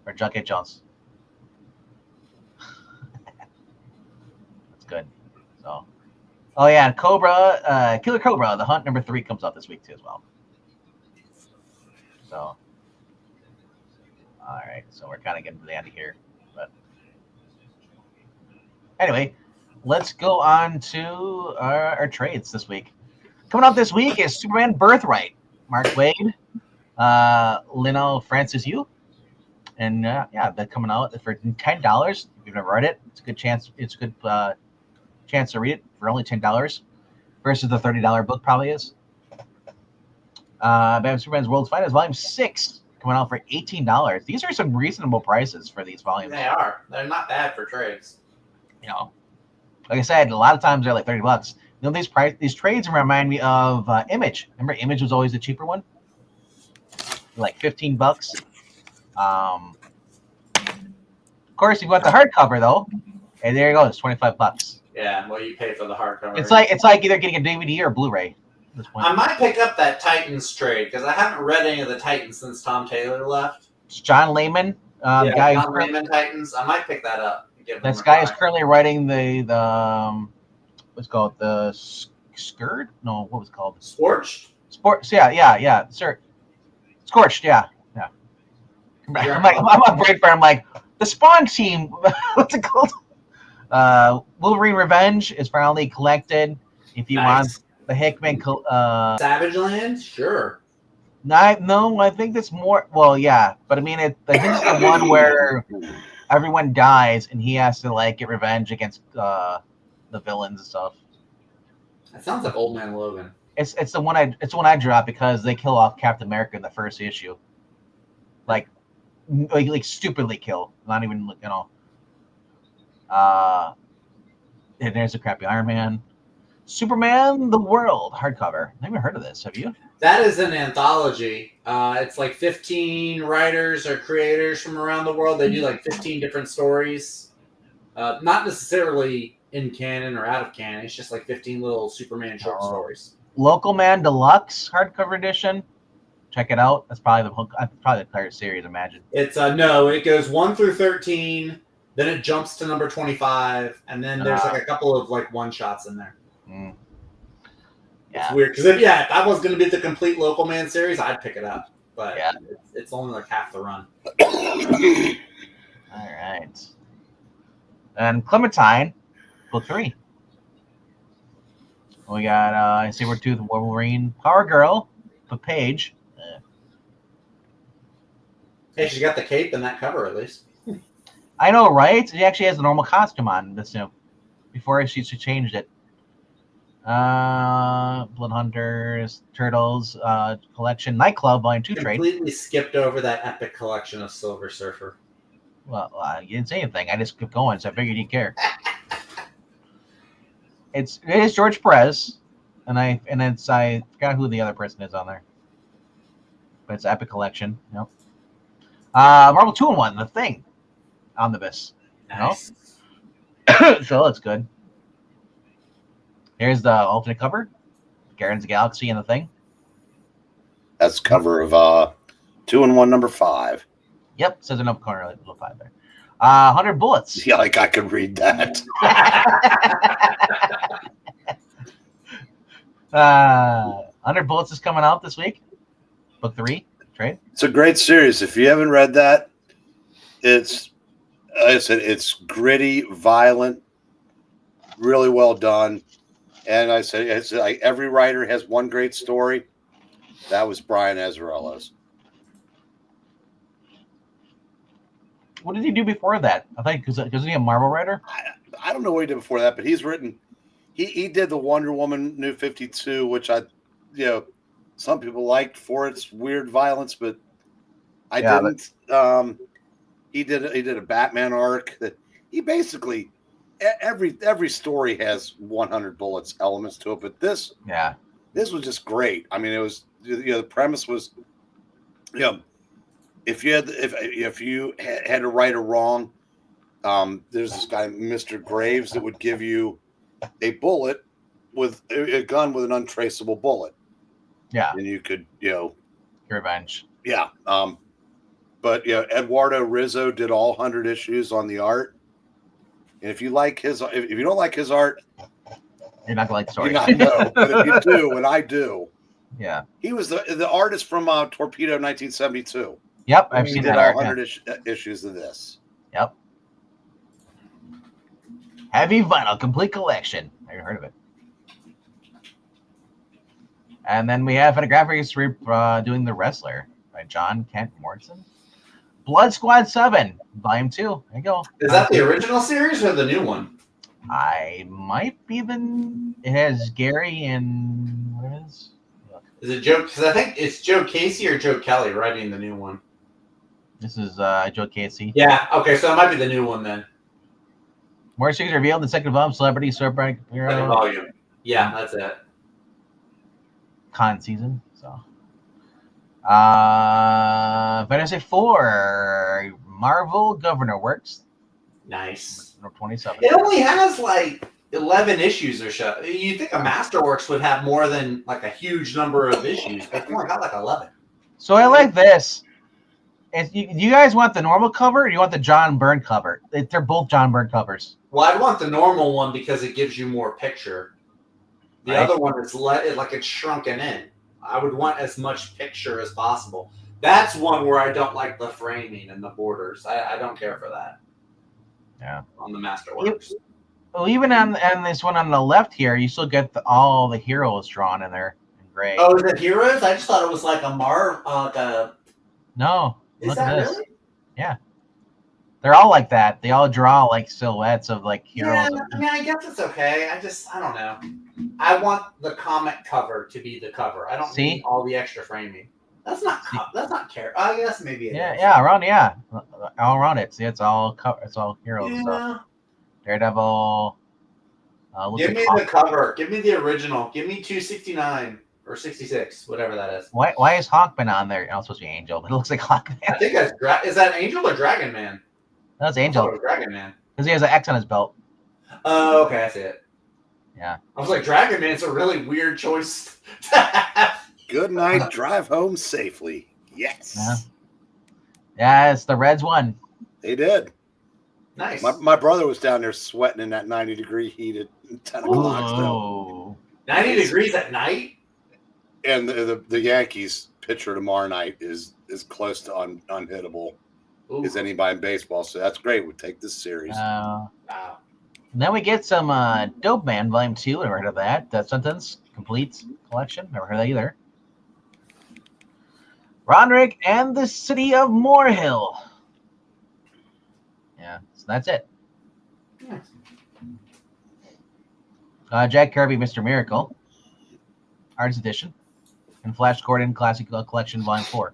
Speaker 1: For Jughead Jones. That's good. So Cobra, Killer Cobra, The Hunt number 3 comes out this week too as well. So all right, so we're kind of getting to the end here, but anyway, let's go on to our trades this week. Coming up this week is Superman Birthright, Mark Waid, Lino Francis Yu, and they're coming out for $10. If you've never read it, it's a good chance. It's a good chance to read it for only $10 versus the $30 book probably is. Batman Superman's World's Finest, Volume 6. Coming out for $18. These are some reasonable prices for these volumes.
Speaker 3: They are. They're not bad for trades.
Speaker 1: Like I said, a lot of times they're like $30. These trades remind me of Image. Remember, Image was always the cheaper one, like $15. Of course, you got the hardcover though, and there you go. It's $25.
Speaker 3: Yeah, well, you pay for the hardcover.
Speaker 1: It's like either getting a DVD or a Blu-ray.
Speaker 3: I might pick up that Titans trade because I haven't read any of the Titans since Tom Taylor left.
Speaker 1: It's John Layman, guy.
Speaker 3: John Layman Titans. I might pick that up.
Speaker 1: This guy is currently writing the what's called the Scourge? No, what was it called?
Speaker 3: Scorched.
Speaker 1: Yeah, sir. Scorched. Yeah. I'm on break for. I'm like the Spawn team. What's it called? Wolverine Revenge is finally collected. If you want. The Hickman,
Speaker 3: Savage Land, sure.
Speaker 1: No, I think that's more. Well, yeah, but I mean, I think it's the one where everyone dies and he has to get revenge against the villains and stuff.
Speaker 3: That sounds like Old Man Logan.
Speaker 1: It's the one I dropped because they kill off Captain America in the first issue, like stupidly kill, not even And there's a crappy Iron Man. Superman the World hardcover. I haven't heard of this. Have you?
Speaker 3: That is an anthology. It's like 15 writers or creators from around the world. They do 15 different stories. Not necessarily in canon or out of canon. It's just 15 little Superman short stories.
Speaker 1: Local Man Deluxe hardcover edition. Check it out. That's probably the entire series, I imagine.
Speaker 3: It's no. It goes 1 through 13. Then it jumps to number 25, and then there's a couple of one shots in there.
Speaker 1: Mm.
Speaker 3: It's weird because if that was going to be the complete Local Man series, I'd pick it up. But it's only like half the run.
Speaker 1: All right. And Clementine, book 3. We got Sabretooth, Wolverine, Power Girl, the Page.
Speaker 3: Hey, she got the cape in that cover at least.
Speaker 1: I know, right? She actually has the normal costume on this before she changed it. Blood Hunters, Turtles collection, Nightclub Volume 2 trade.
Speaker 3: Completely skipped over that epic collection of Silver Surfer.
Speaker 1: Well, you didn't say anything. I just kept going, so I figured you didn't care. It is George Perez, and I forgot who the other person is on there, but it's Epic Collection. Yep. Marvel 2-in-1, The Thing, omnibus.
Speaker 3: Nice.
Speaker 1: So that's good. Here's the alternate cover, Guardians of the Galaxy and The Thing.
Speaker 2: That's cover of 2-in-1 number 5.
Speaker 1: Yep, says in up corner, like little 5 there. 100 Bullets.
Speaker 2: Yeah, like I could read that.
Speaker 1: 100 Bullets is coming out this week. Book 3 trade.
Speaker 2: It's a great series. If you haven't read that, it's, like I said, it's gritty, violent, really well done. And I said, it's like every writer has one great story. That was Brian Azzarello's.
Speaker 1: What did he do before that? I think because he a Marvel writer.
Speaker 2: I don't know what he did before that, but he's written. He did the Wonder Woman New 52, which some people liked for its weird violence, but I didn't. He did a Batman arc that he basically every story has 100 Bullets elements to it, but this was just great. I mean, it was the premise was if you had to right or wrong, there's this guy Mr. Graves that would give you a bullet with a gun with an untraceable bullet.
Speaker 1: Yeah,
Speaker 2: and you could
Speaker 1: revenge.
Speaker 2: Yeah, but Eduardo Rizzo did all 100 issues on the art, and if you like his, if you don't like his art,
Speaker 1: you're not gonna like the story.
Speaker 2: You're not, no, but if you do, and I do, he was the artist from Torpedo 1972.
Speaker 1: Yep, I've seen that.
Speaker 2: All 100 issues of this.
Speaker 1: Yep. Heavy Vinyl Complete Collection. Have you heard of it? And then we have Fantagraphics doing The Wrestler by John Kent Morrison. Blood Squad 7, Volume 2. There you go.
Speaker 3: Is that the original series or the new one?
Speaker 1: I might be it has Gary and what is?
Speaker 3: Is it Joe? Because I think it's Joe Casey or Joe Kelly writing the new one.
Speaker 1: This is Joe Casey.
Speaker 3: Yeah. Okay, so it might be the new one then.
Speaker 1: More series revealed. The second volume, Celebrity Superhero.
Speaker 3: Second volume. Yeah, that's it.
Speaker 1: Con season. So, Fantasy 4, Marvel Governor Works.
Speaker 3: Nice.
Speaker 1: Number 27.
Speaker 3: It only has like 11 issues or so. You think a Masterworks would have more than like a huge number of issues, but it's only got like 11.
Speaker 1: So I like this. Do you guys want the normal cover or do you want the John Byrne cover? They're both John Byrne covers.
Speaker 3: Well, I'd want the normal one because it gives you more picture. The other one is like it's shrunken in. I would want as much picture as possible. That's one where I don't like the framing and the borders. I don't care for that.
Speaker 1: Yeah.
Speaker 3: On the Masterworks.
Speaker 1: Well, even on this one on the left here, you still get all the heroes drawn in there in gray.
Speaker 3: Oh, is it heroes? I just thought it was like a
Speaker 1: No.
Speaker 3: Is
Speaker 1: Look
Speaker 3: that
Speaker 1: at this.
Speaker 3: really?
Speaker 1: Yeah. They're all like that. They all draw like silhouettes of like heroes.
Speaker 3: Yeah, I mean, I guess it's okay. I don't know. I want the comic cover to be the cover. I don't need all the extra framing. That's not care. I guess maybe it is.
Speaker 1: Yeah, all around it. See, it's all heroes.
Speaker 3: Yeah.
Speaker 1: So. Daredevil.
Speaker 3: Give me the cover. Give me the original. Give me 269 or 66, whatever that is.
Speaker 1: Why is Hawkman on there? It's supposed to be Angel, but it looks like Hawkman.
Speaker 3: I think that's is that Angel or Dragon Man?
Speaker 1: That's Angel.
Speaker 3: Dragon Man.
Speaker 1: Because he has an X on his belt.
Speaker 3: Oh, okay, I see it.
Speaker 1: Yeah.
Speaker 3: I was like, Dragon Man's a really weird choice.
Speaker 2: Good night. Drive home safely. Yes.
Speaker 1: Yeah, it's the Reds won.
Speaker 2: They did.
Speaker 3: Nice.
Speaker 2: My brother was down there sweating in that 90-degree heat at 10 o'clock.
Speaker 3: 90 degrees at night?
Speaker 2: And the Yankees pitcher tomorrow night is close to unhittable as anybody in baseball. So that's great. We'll take this series.
Speaker 3: Wow.
Speaker 1: Then we get some Dope Man Volume 2. Never heard of that. That Sentence Complete Collection. Never heard of that either. Roderick and the City of Moorhill. Yeah, so that's it. Jack Kirby, Mr. Miracle. Artist Edition. And Flash Gordon Classic Collection Volume 4.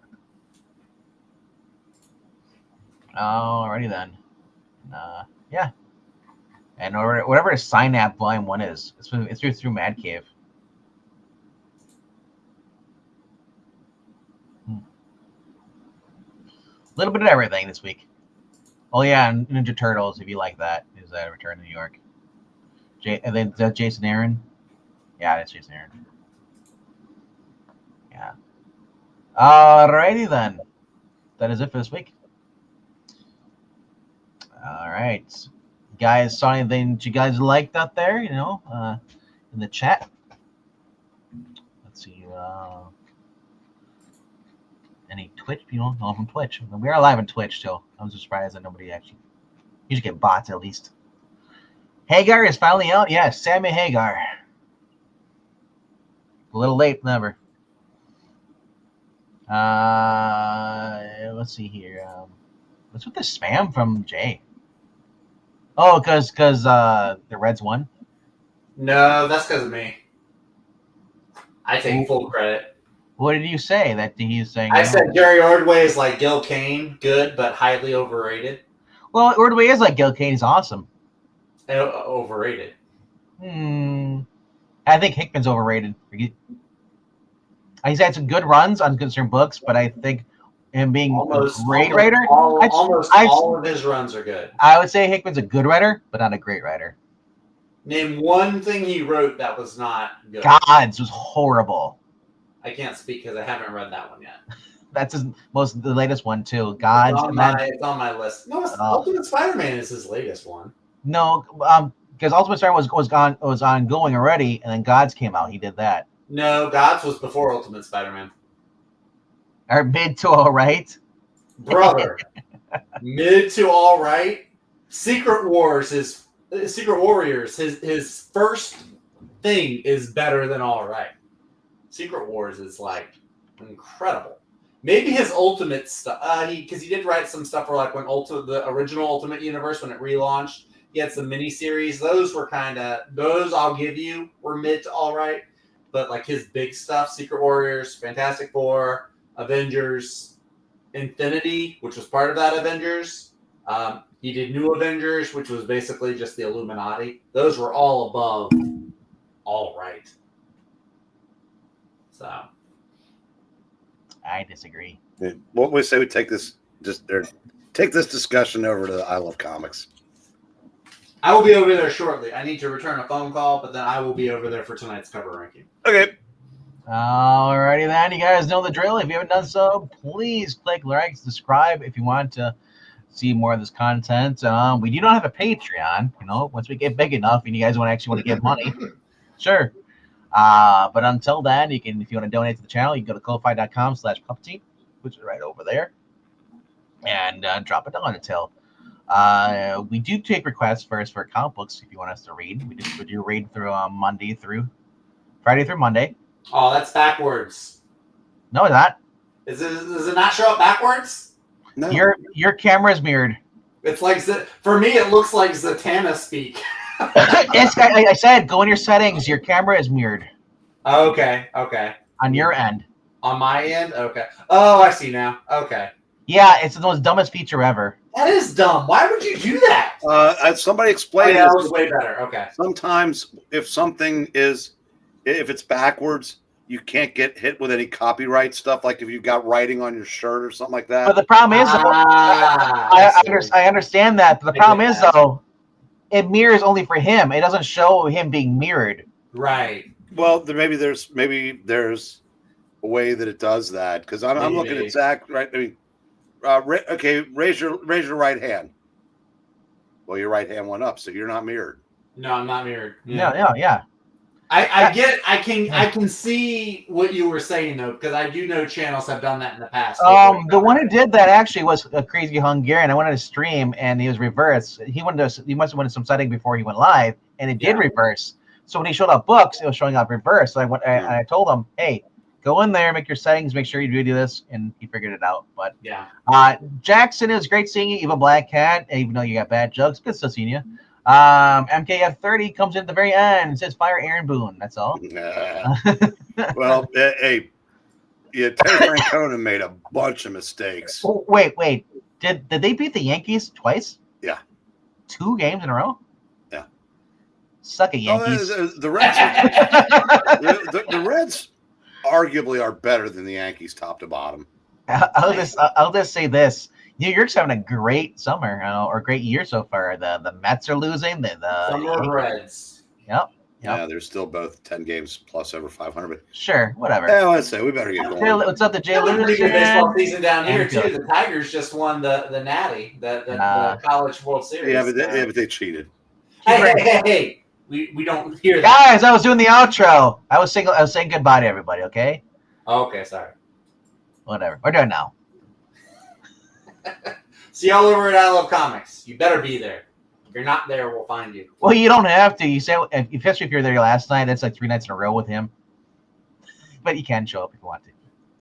Speaker 1: Alrighty then. Yeah. And whatever Synap Volume 1 is, it's through Mad Cave. A little bit of everything this week. Oh yeah, and Ninja Turtles, if you like that, is that Return to New York. And then is that Jason Aaron? Yeah, that's Jason Aaron. Yeah. Alrighty then. That is it for this week. All right. You guys saw anything that you guys liked out there, in the chat? Let's see. Any Twitch people? No, from Twitch. We are live on Twitch still. I'm surprised that nobody actually. You should get bots at least. Hagar is finally out. Yeah, Sammy Hagar. A little late than ever. Let's see here. What's with the spam from Jay? Oh, because the Reds won?
Speaker 3: No, that's because of me. I take full credit.
Speaker 1: What did you say? That he's saying?
Speaker 3: I said Jerry Ordway is like Gil Kane, good but highly overrated.
Speaker 1: Well, Ordway is like Gil Kane. He's awesome.
Speaker 3: Overrated.
Speaker 1: I think Hickman's overrated. He's had some good runs on concerned books, but I think him being a great writer.
Speaker 3: All of his runs are good.
Speaker 1: I would say Hickman's a good writer, but not a great writer.
Speaker 3: Name one thing he wrote that was not good.
Speaker 1: Gods was horrible.
Speaker 3: I can't speak because I haven't read that one yet.
Speaker 1: That's the latest one too. Gods.
Speaker 3: It's on my list. No, Ultimate Spider-Man is his latest one.
Speaker 1: No, because Ultimate Spider-Man was ongoing already, and then Gods came out. He did that.
Speaker 3: No, Gods was before Ultimate Spider-Man.
Speaker 1: Or mid to all right,
Speaker 3: brother. Mid to all right. Secret Warriors. His first thing is better than all right. Secret Wars is like incredible. Maybe his Ultimate stuff. Because he did write some stuff for like when the original Ultimate Universe when it relaunched. He had some miniseries. Those I'll give you were mid to all right. But like his big stuff, Secret Warriors, Fantastic Four, Avengers, Infinity, which was part of that Avengers. He did New Avengers, which was basically just the Illuminati. Those were all above all right. So
Speaker 1: I disagree.
Speaker 2: What we say we take this discussion over to I Love Comics.
Speaker 3: I will be over there shortly. I need to return a phone call, but then I will be over there for tonight's cover ranking.
Speaker 2: Okay.
Speaker 1: Alrighty then, you guys know the drill. If you haven't done so, please click like, subscribe if you want to see more of this content. We do not have a Patreon. Once we get big enough and you guys want to give money, sure. But until then, if you want to donate to the channel, you can go to ko-fi.com/puppety, which is right over there, and drop it on until. We do take requests first for comic books if you want us to read. We do read through Friday through Monday.
Speaker 3: Oh, that's backwards.
Speaker 1: No, it's not.
Speaker 3: Does it not show up backwards?
Speaker 2: No.
Speaker 1: Your camera is mirrored.
Speaker 3: It's like for me, it looks like Zatanna speak.
Speaker 1: I said, go in your settings. Your camera is mirrored.
Speaker 3: Okay.
Speaker 1: On your end.
Speaker 3: On my end? Okay. Oh, I see now. Okay.
Speaker 1: Yeah, it's the most dumbest feature ever.
Speaker 3: That is dumb. Why would you do that?
Speaker 2: Somebody explained
Speaker 3: that was way better. Okay.
Speaker 2: Sometimes if it's backwards, you can't get hit with any copyright stuff, like if you've got writing on your shirt or something like that.
Speaker 1: But the problem is, I understand that. But the problem is, though, it mirrors only for him. It doesn't show him being mirrored.
Speaker 3: Right.
Speaker 2: Well, maybe there's a way that it does that, because I'm looking at Zach. Right. I mean, okay. Raise your right hand. Well, your right hand went up, so you're not mirrored.
Speaker 3: No, I'm not mirrored.
Speaker 1: Yeah.
Speaker 3: I can see what you were saying though, because I do know channels have done that in the past.
Speaker 1: The one who did that actually was a crazy Hungarian. I went on his stream and he was reverse. He must have went to some setting before he went live, and it did reverse. So when he showed up books, it was showing up reverse. So I told him, hey, go in there, make your settings, make sure you do this, and he figured it out. But Jackson, it was great seeing you. Evil Black Cat, even though you got bad jokes, good still seeing you. MKF30 comes in at the very end and says, "Fire Aaron Boone." That's all.
Speaker 2: Well, hey, Terry Francona made a bunch of mistakes.
Speaker 1: Oh, wait. Did they beat the Yankees twice?
Speaker 2: Yeah.
Speaker 1: 2 games in a row?
Speaker 2: Yeah.
Speaker 1: Suck it, Yankees.
Speaker 2: The Reds. The Reds arguably are better than the Yankees, top to bottom.
Speaker 1: I'll just say this: New York's having a great summer, or a great year so far. The Mets are losing. The
Speaker 3: Summer Reds.
Speaker 1: Yep.
Speaker 2: Yeah, they're still both 10 games plus over 500. But
Speaker 1: sure, whatever.
Speaker 2: Yeah, I'd say we better get going.
Speaker 1: What's up, the Jay
Speaker 3: Pretty
Speaker 1: Lewis?
Speaker 3: good baseball season down here too. The Tigers just won the Natty, the College World Series.
Speaker 2: Yeah, but they cheated.
Speaker 3: Hey! We don't hear that.
Speaker 1: Guys, I was doing the outro. I was saying goodbye to everybody. Okay.
Speaker 3: Okay, sorry.
Speaker 1: Whatever. We're done now.
Speaker 3: See y'all over at I Love Comics. You better be there. If you're not there, we'll find you.
Speaker 1: Well, you don't have to. You say, especially if you're there last night, that's like 3 nights in a row with him. But you can show up if you want to.